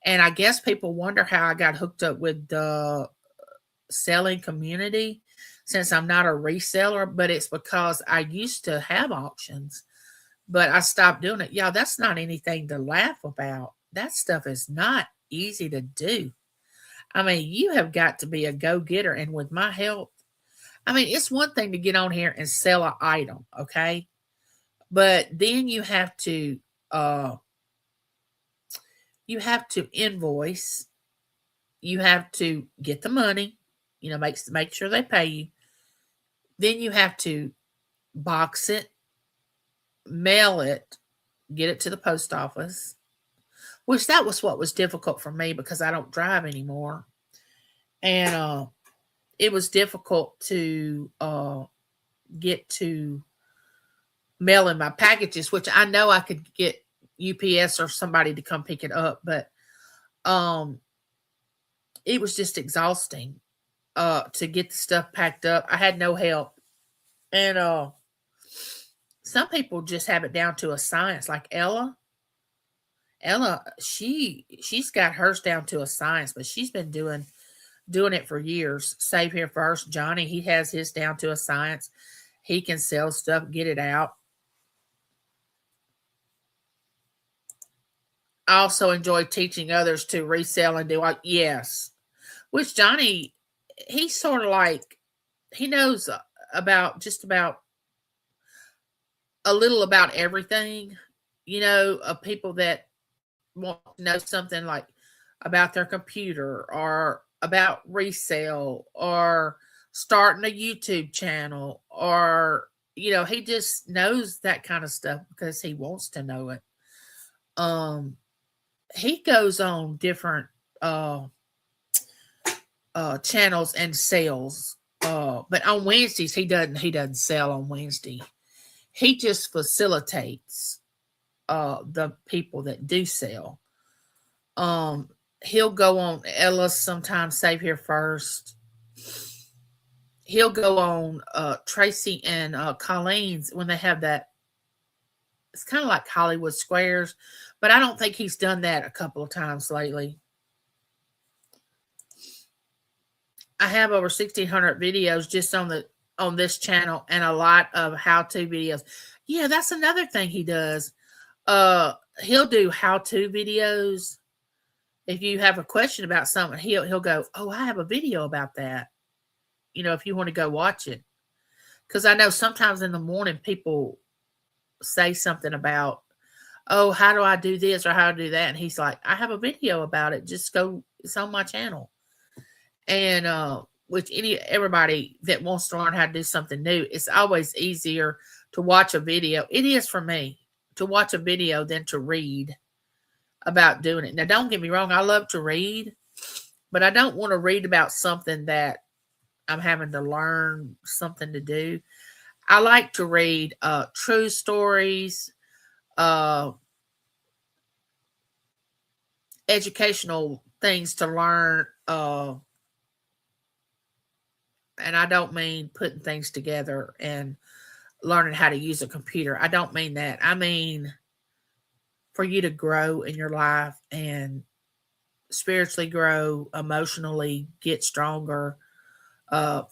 And I guess people wonder how I got hooked up with the selling community since I'm not a reseller, but it's because I used to have auctions, but I stopped doing it. Y'all, that's not anything to laugh about. That stuff is not easy to do. I mean, you have got to be a go-getter, and with my help, I mean, it's one thing to get on here and sell an item, okay? But then you have to invoice. You have to get the money, you know, make sure they pay you. Then you have to box it, mail it, get it to the post office, which that was what was difficult for me because I don't drive anymore. And it was difficult to get to mailing my packages, which I know I could get UPS or somebody to come pick it up, but it was just exhausting to get the stuff packed up. I had no help. And some people just have it down to a science, like Ella. She's got hers down to a science, but she's been doing it for years. Save Here First, Johnny, he has his down to a science. He can sell stuff, get it out. I also enjoy teaching others to resell and do like, yes. Which Johnny, he's sort of like, he knows about just about a little about everything, you know, of people that want to know something like about their computer or about resale or starting a YouTube channel, or, you know, he just knows that kind of stuff because he wants to know it. He goes on different channels and sells. But on Wednesdays he doesn't sell on Wednesday. He just facilitates the people that do sell. He'll go on Ella's sometimes, Save Here First. He'll go on Tracy and Colleen's when they have that. It's kind of like Hollywood Squares, but I don't think he's done that a couple of times lately. I have over 1,600 videos just on the on this channel and a lot of how-to videos. Yeah, that's another thing he does. He'll do how-to videos. If you have a question about something, he'll go, "Oh, I have a video about that." If you want to go watch it. Because I know sometimes in the morning people say something about, "Oh, how do I do this or how to do that?" And he's like, "I have a video about it. Just go. It's on my channel." And with everybody that wants to learn how to do something new, it's always easier to watch a video. It is for me to watch a video than to read about doing it. Now, don't get me wrong. I love to read, but I don't want to read about something that I'm having to learn something to do. I like to read true stories, educational things to learn, and I don't mean putting things together and learning how to use a computer. I don't mean that. I mean for you to grow in your life and spiritually grow, emotionally get stronger,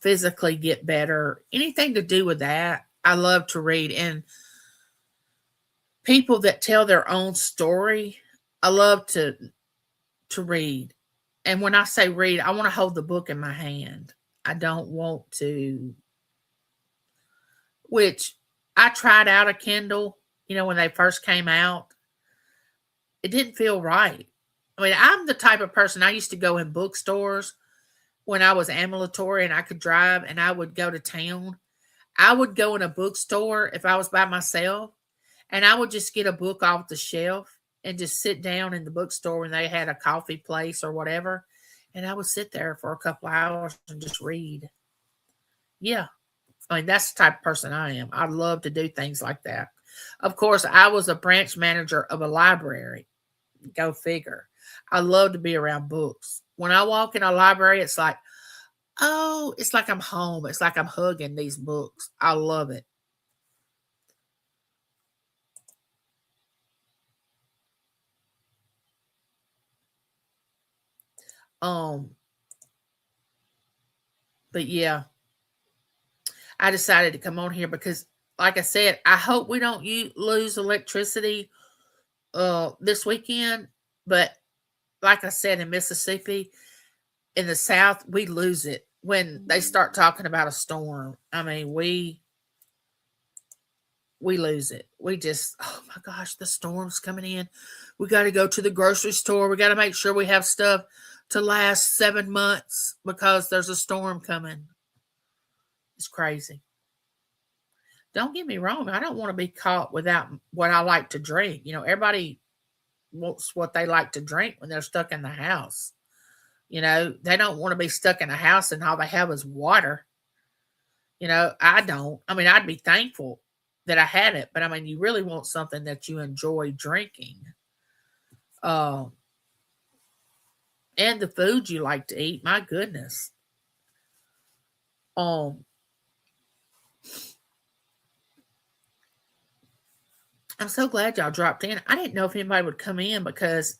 physically get better. Anything to do with that, I love to read. And people that tell their own story, I love to read. And when I say read, I want to hold the book in my hand. I don't want to, which I tried out a Kindle, when they first came out. It didn't feel right. I mean, I'm the type of person, I used to go in bookstores when I was ambulatory and I could drive and I would go to town. I would go in a bookstore if I was by myself and I would just get a book off the shelf and just sit down in the bookstore when they had a coffee place or whatever. And I would sit there for a couple of hours and just read. Yeah. I mean, that's the type of person I am. I love to do things like that. Of course, I was a branch manager of a library. Go figure. I love to be around books. When I walk in a library, it's like, oh, it's like I'm home. It's like I'm hugging these books. I love it. But yeah, I decided to come on here because, like I said, I hope we don't lose electricity this weekend. But like I said, in Mississippi, in the South, we lose it when they start talking about a storm. I mean, we lose it. We just, oh my gosh, the storm's coming in. We got to go to the grocery store. We got to make sure we have stuff to last 7 months because there's a storm coming. It's crazy. Don't get me wrong. I don't want to be caught without what I like to drink. Everybody wants what they like to drink when they're stuck in the house. They don't want to be stuck in a house and all they have is water. I don't. I mean, I'd be thankful that I had it, but I mean, you really want something that you enjoy drinking. And the food you like to eat. My goodness. I'm so glad y'all dropped in. I didn't know if anybody would come in because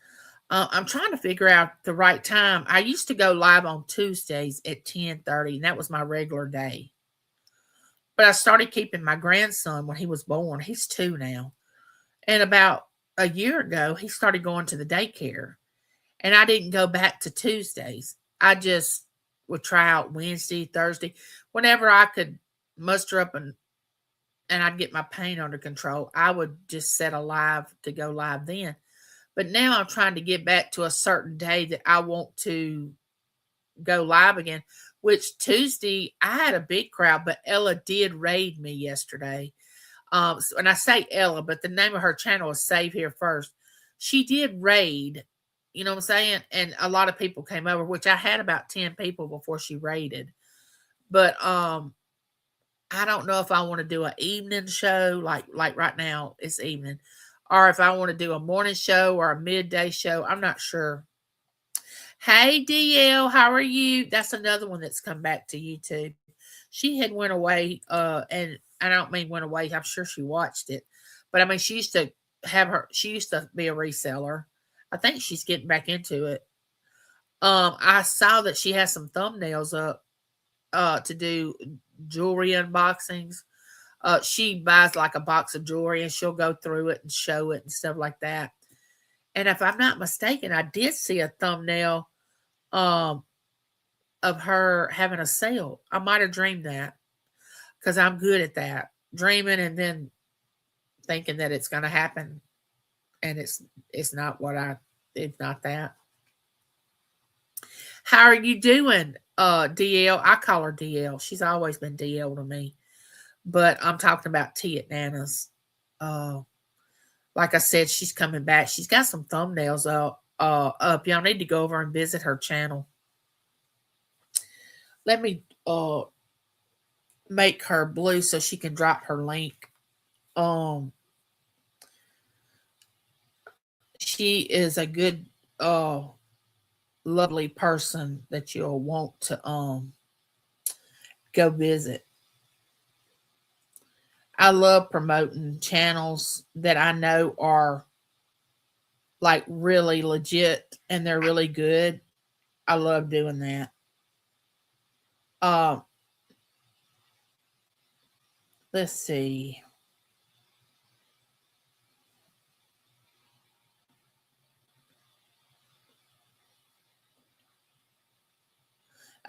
I'm trying to figure out the right time. I used to go live on Tuesdays at 10:30, and that was my regular day. But I started keeping my grandson when he was born. He's 2 now. And about a year ago, he started going to the daycare. And I didn't go back to Tuesdays. I just would try out Wednesday, Thursday, whenever I could muster up and I'd get my pain under control. I would just set a live to go live then. But now I'm trying to get back to a certain day that I want to go live again, which Tuesday I had a big crowd, but Ella did raid me yesterday. And I say Ella, but the name of her channel is Save Here First. She did raid, you know what I'm saying? And a lot of people came over, which I had about 10 people before she raided. But I don't know if I want to do an evening show, like right now it's evening, or if I want to do a morning show or a midday show. I'm not sure. Hey, DL, how are you? That's another one that's come back to YouTube. She had went away, and I don't mean went away. I'm sure she watched it. But I mean, she used to be a reseller. I think she's getting back into it. I saw that she has some thumbnails up to do jewelry unboxings. She buys like a box of jewelry and she'll go through it and show it and stuff like that. And if I'm not mistaken, I did see a thumbnail of her having a sale. I might have dreamed that because I'm good at that, dreaming and then thinking that it's going to happen, and it's not it's not that. How are you doing, DL? I call her DL. She's always been DL to me, but I'm talking about T at Nana's. Like I said, she's coming back. She's got some thumbnails up. Y'all need to go over and visit her channel. Let me make her blue so she can drop her link. She is a good, lovely person that you'll want to go visit. I love promoting channels that I know are like really legit and they're really good. I love doing that. Let's see.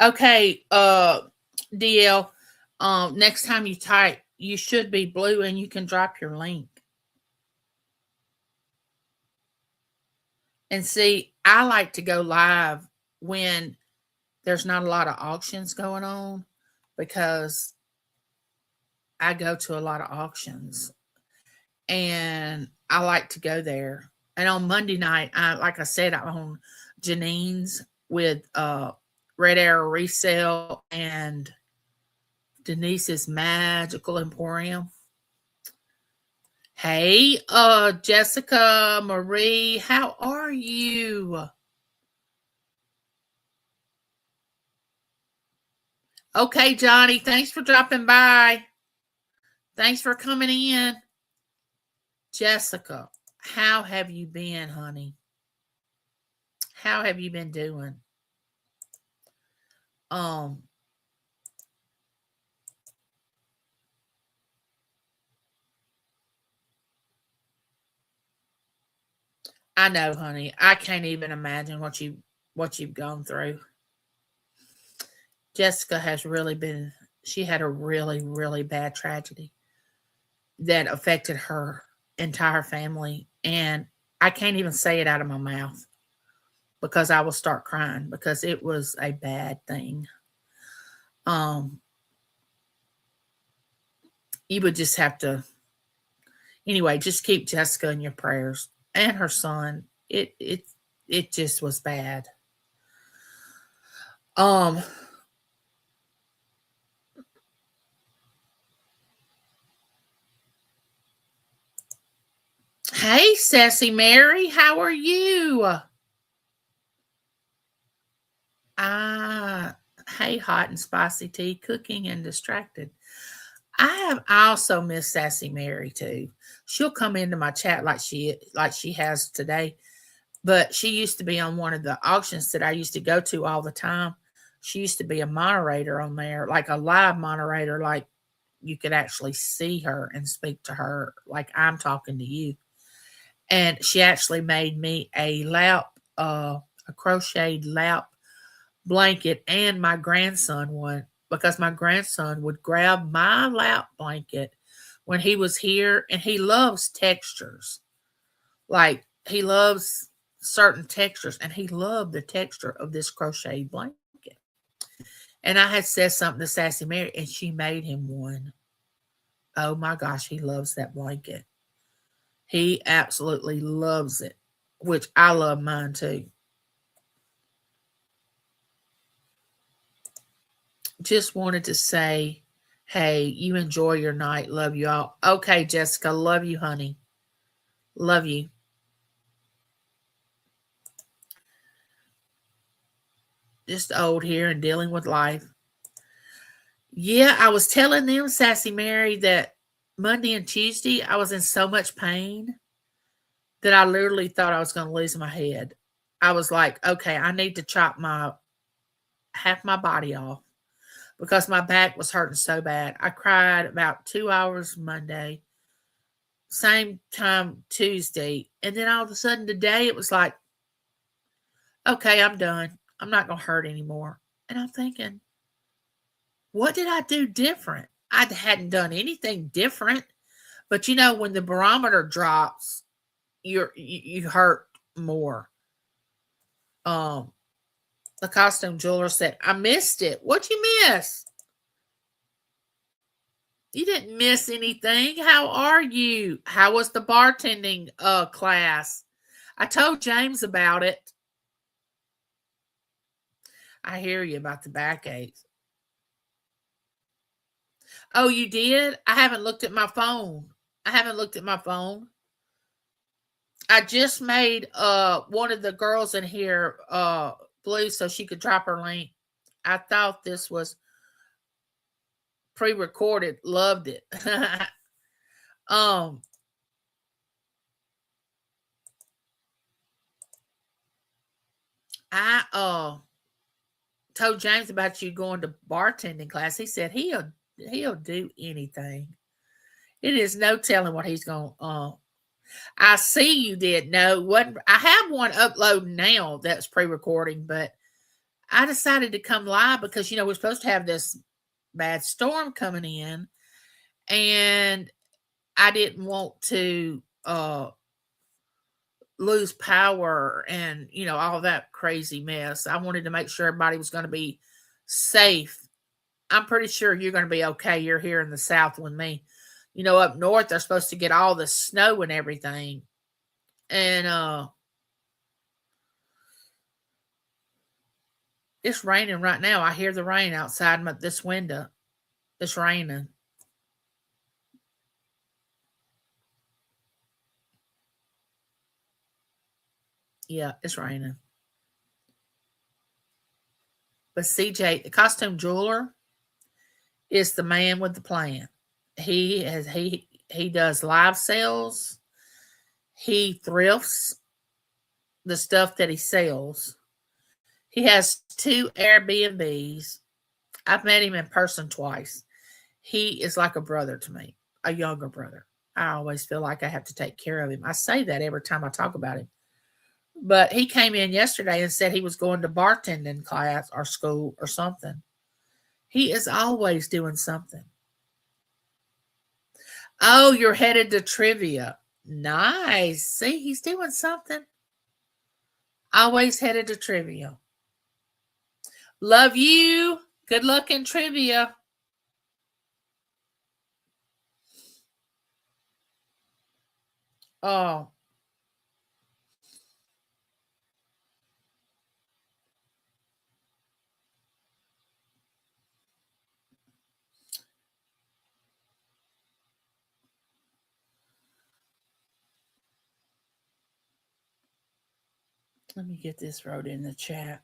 Okay, DL, next time you type, you should be blue and you can drop your link. And see, I like to go live when there's not a lot of auctions going on because I go to a lot of auctions and I like to go there. And on Monday night, like I said, I'm on Janine's with Red Arrow Resale and Denise's Magical Emporium. Hey, Jessica Marie, how are you? Okay, Johnny, thanks for dropping by. Thanks for coming in. Jessica, how have you been, honey? How have you been doing? I know, honey. I can't even imagine what you've gone through. Jessica has really been, she had a really, really bad tragedy that affected her entire family. And I can't even say it out of my mouth because I will start crying because it was a bad thing. You would just have to, anyway, just keep Jessica in your prayers and her son. It just was bad. Hey, Sassy Mary, how are you? Hey, hot and spicy tea, cooking and distracted. I also miss Sassy Mary too. She'll come into my chat like she has today, but she used to be on one of the auctions that I used to go to all the time. She used to be a moderator on there, like a live moderator, like you could actually see her and speak to her like I'm talking to you. And she actually made me a crocheted lap blanket and my grandson one because my grandson would grab my lap blanket when he was here and he loves textures. Like he loves certain textures and he loved the texture of this crocheted blanket. And I had said something to Sassy Mary and she made him one. Oh my gosh, he loves that blanket. He absolutely loves it, which I love mine too. Just wanted to say, hey, you enjoy your night. Love you all. Okay, Jessica, love you, honey. Love you. Just old here and dealing with life. Yeah, I was telling them, Sassy Mary, that Monday and Tuesday, I was in so much pain that I literally thought I was going to lose my head. I was like, okay, I need to chop half my body off because my back was hurting so bad. I cried about 2 hours Monday, same time Tuesday. And then all of a sudden today it was like, okay, I'm done. I'm not going to hurt anymore. And I'm thinking, what did I do different? I hadn't done anything different. But when the barometer drops, you hurt more. The costume jeweler said, I missed it. What'd you miss? You didn't miss anything. How are you? How was the bartending class? I told James about it. I hear you about the backaches. Oh, you did? I haven't looked at my phone. I just made one of the girls in here blue so she could drop her link. I thought this was pre-recorded. Loved it. I told James about you going to bartending class. He said he'll do anything. It is no telling what he's going to I see you did. No, what I have one uploading now that's pre-recording, but I decided to come live because we're supposed to have this bad storm coming in, and I didn't want to lose power and all that crazy mess. I wanted to make sure everybody was going to be safe. I'm pretty sure you're going to be okay. You're here in the South with me. Up north, they're supposed to get all the snow and everything. And it's raining right now. I hear the rain outside this window. It's raining. Yeah, it's raining. But CJ, the costume jeweler, is the man with the plan. He does live sales. He thrifts the stuff that he sells. He has 2 Airbnbs. I've met him in person twice. He is like a brother to me, a younger brother. I always feel like I have to take care of him. I say that every time I talk about him. But he came in yesterday and said he was going to bartending class or school or something. He is always doing something. Oh, you're headed to trivia. Nice. See, he's doing something. Always headed to trivia. Love you. Good luck in trivia. Oh. Let me get this wrote in the chat.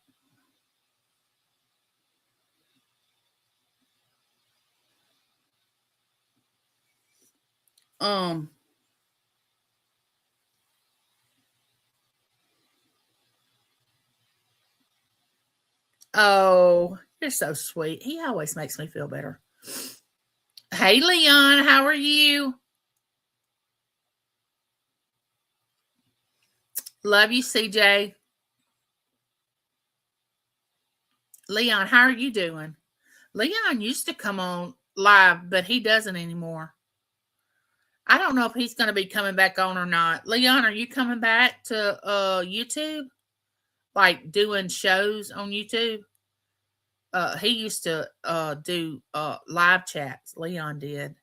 Oh, you're so sweet. He always makes me feel better. Hey, Leon, how are you? Love you, CJ. Leon, how are you doing? Leon used to come on live, but he doesn't anymore. I don't know if he's going to be coming back on or not. Leon, are you coming back to YouTube? Like doing shows on YouTube? He used to do live chats. Leon did.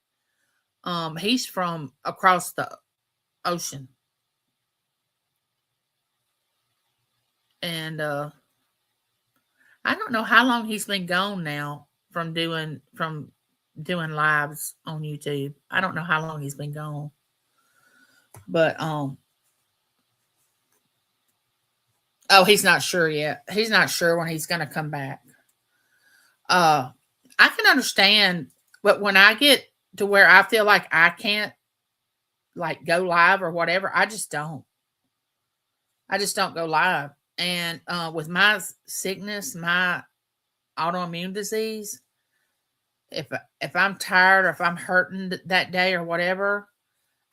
He's from across the ocean. And I don't know how long he's been gone now from doing lives on YouTube. I don't know how long he's been gone. But oh, he's not sure yet. He's not sure when he's going to come back. I can understand, but when I get to where I feel like I can't like go live or whatever, I just don't go live. And with my sickness, my autoimmune disease, if I'm tired or if I'm hurting that day or whatever,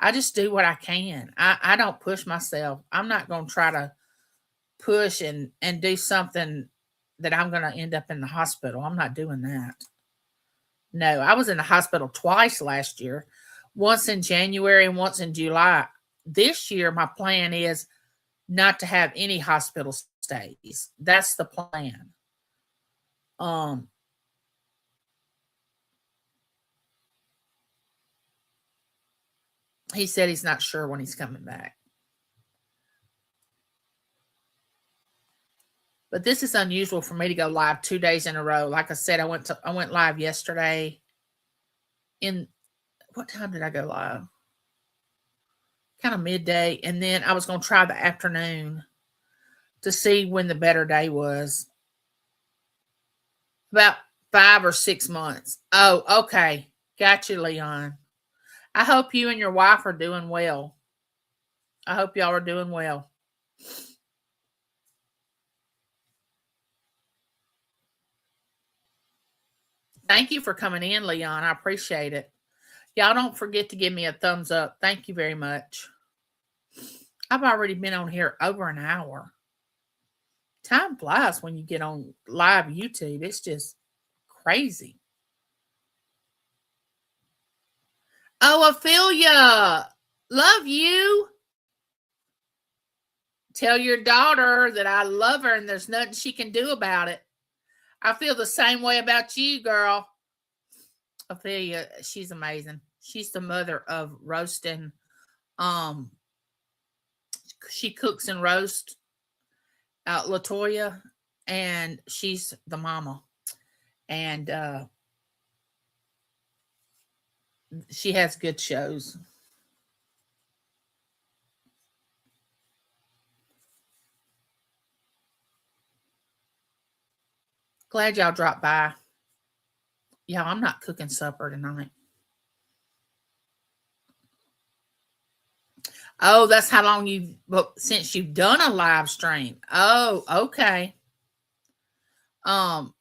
I just do what I can. I don't push myself. I'm not going to try to push and do something that I'm going to end up in the hospital. I'm not doing that. No, I was in the hospital twice last year, once in January and once in July. This year, my plan is not to have any hospital stays. That's the plan. He said he's not sure when he's coming back. But this is unusual for me to go live 2 days in a row. Like I said, I went live yesterday. In what time did I go live? Kind of midday, and then I was going to try the afternoon to see when the better day was. About 5 or 6 months. Oh, okay. Got you, Leon. I hope you and your wife are doing well. I hope y'all are doing well. Thank you for coming in, Leon. I appreciate it. Y'all don't forget to give me a thumbs up. Thank you very much. I've already been on here over an hour. Time flies when you get on live YouTube. It's just crazy. Oh, Ophelia, love you. Tell your daughter that I love her and there's nothing she can do about it. I feel the same way about you, girl. Ophelia, she's amazing. She's the mother of roasting. She cooks and roasts Latoya, and she's the mama. And she has good shows. Glad y'all dropped by. Y'all, I'm not cooking supper tonight. Oh, that's how long since you've done a live stream. Oh, okay. I'm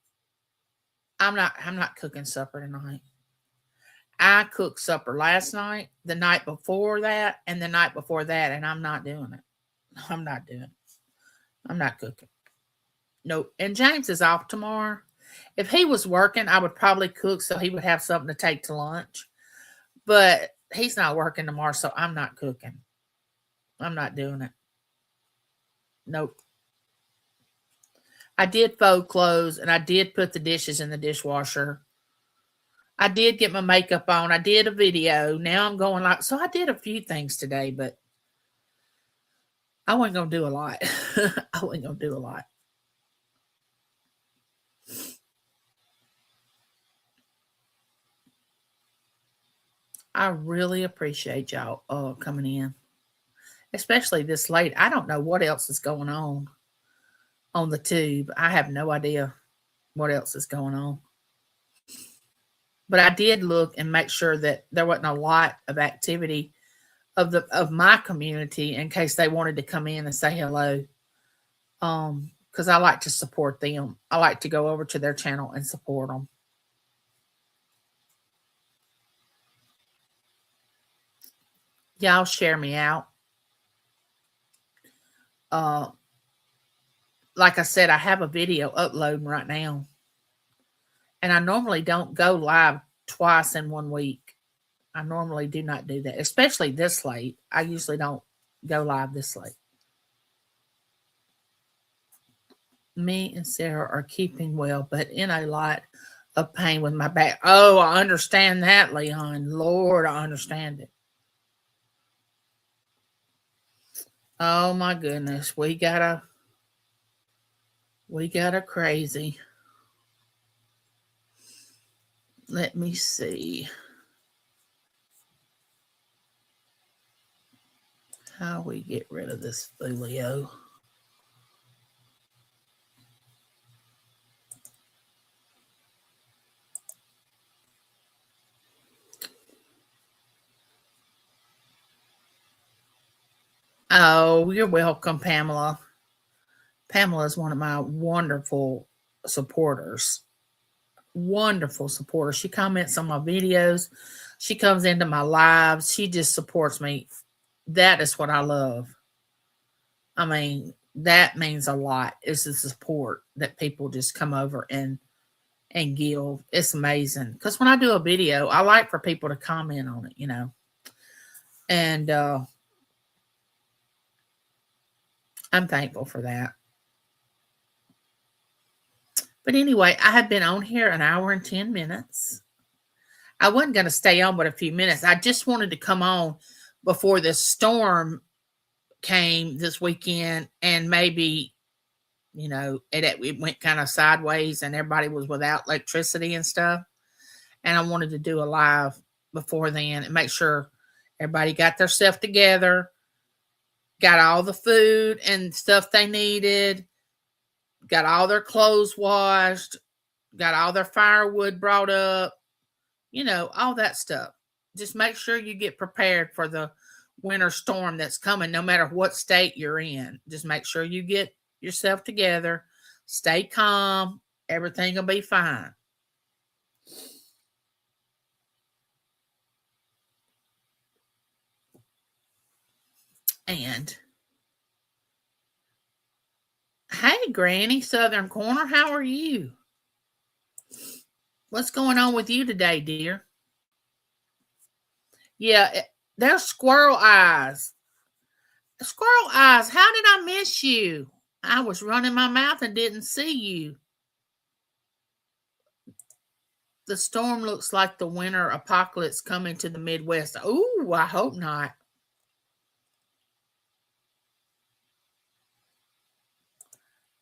not cooking supper tonight. I cooked supper last night, the night before that, and the night before that, and I'm not doing it. I'm not cooking. Nope. And James is off tomorrow. If he was working, I would probably cook so he would have something to take to lunch. But he's not working tomorrow, so I'm not cooking. I'm not doing it. Nope. I did fold clothes, and I did put the dishes in the dishwasher. I did get my makeup on. I did a video. Now I'm going like, so I did a few things today, but I wasn't going to do a lot. I wasn't going to do a lot. I really appreciate y'all coming in, especially this late. I don't know what else is going on the tube. I have no idea what else is going on. But I did look and make sure that there wasn't a lot of activity of my community in case they wanted to come in and say hello. Because I like to support them. I like to go over to their channel and support them. Y'all share me out. Like I said, I have a video uploading right now. And I normally don't go live twice in 1 week. I normally do not do that, especially this late. I usually don't go live this late. Me and Sarah are keeping well, but in a lot of pain with my back. Oh, I understand that, Leon. Lord, I understand it. Oh my goodness. We got a crazy. Let me see. How we get rid of this folio. Oh, you're welcome, Pamela. Pamela is one of my wonderful supporters. wonderful supporter. She comments on my videos. She comes into my lives. She just supports me. That is what I love. I mean, that means a lot. It's the support that people just come over and give. It's amazing. Because when I do a video, I like for people to comment on it, you know. And I'm thankful for that. But anyway, I have been on here an hour and 10 minutes. I wasn't going to stay on but a few minutes. I just wanted to come on before this storm came this weekend, and maybe, you know, it went kind of sideways and everybody was without electricity and stuff. And I wanted to do a live before then and make sure everybody got their stuff together, got all the food and stuff they needed, got all their clothes washed, got all their firewood brought up, you know, all that stuff. Just make sure you get prepared for the winter storm that's coming, no matter what state you're in. Just make sure you get yourself together, stay calm, everything will be fine. And hey, Granny Southern Corner, how are you? What's going on with you today, dear? Yeah, there's Squirrel Eyes. Squirrel Eyes, how did I miss you? I was running my mouth and didn't see you. The storm looks like the winter apocalypse coming to the Midwest. Ooh, I hope not.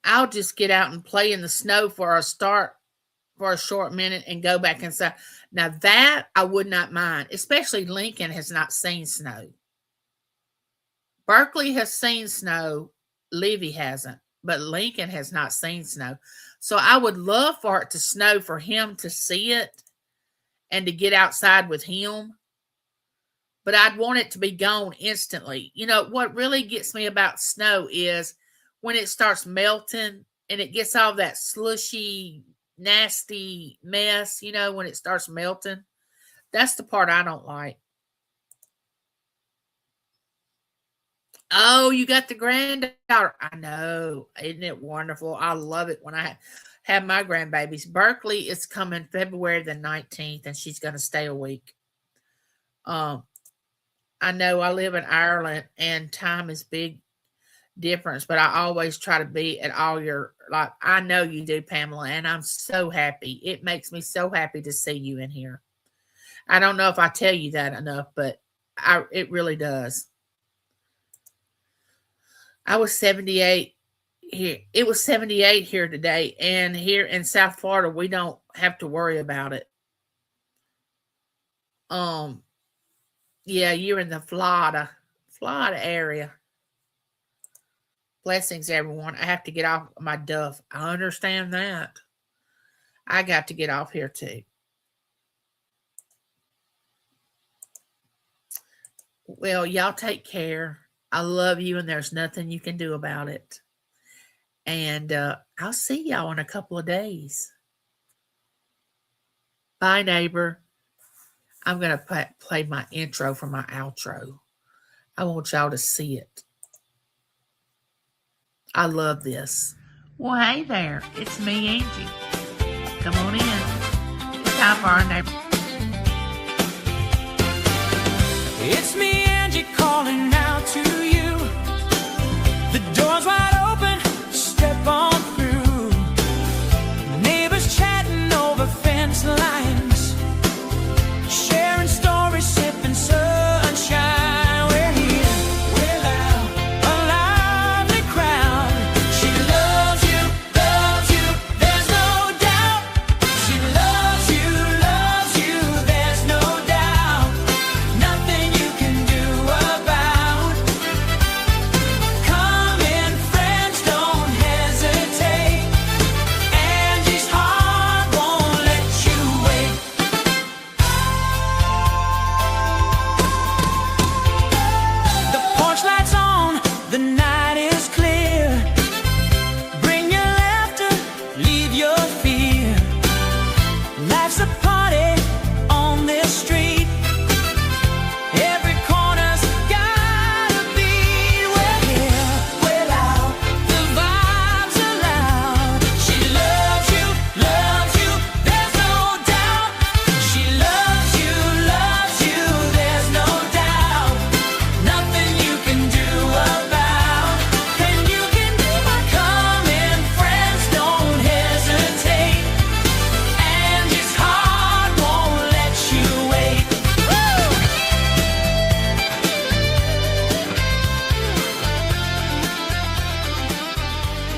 I'll just get out and play in the snow for a short minute and go back inside. Now that I would not mind, especially Lincoln has not seen snow. Berkeley has seen snow. Levy hasn't, but Lincoln has not seen snow. So I would love for it to snow for him to see it and to get outside with him. But I'd want it to be gone instantly. You know, what really gets me about snow is when it starts melting and it gets all that slushy, nasty mess, you know, when it starts melting. That's the part I don't like. Oh, you got the granddaughter. I know. Isn't it wonderful? I love it when I have my grandbabies. Berkeley is coming February the 19th, and she's going to stay a week. I know I live in Ireland, and time is big difference, but I always try to be at all your, like, I know you do, Pamela, and I'm so happy. It makes me so happy to see you in here. I don't know if I tell you that enough, but it really does. I was 78 here. It was 78 here today, and here in South Florida, we don't have to worry about it. Yeah, you're in the Florida area. Blessings, everyone. I have to get off my duff. I understand that. I got to get off here too. Well, y'all take care. I love you, and there's nothing you can do about it. And I'll see y'all in a couple of days. Bye, neighbor. I'm going to play my intro for my outro. I want y'all to see it. I love this. Well, hey there. It's me, Angie. Come on in. It's time for our neighbor.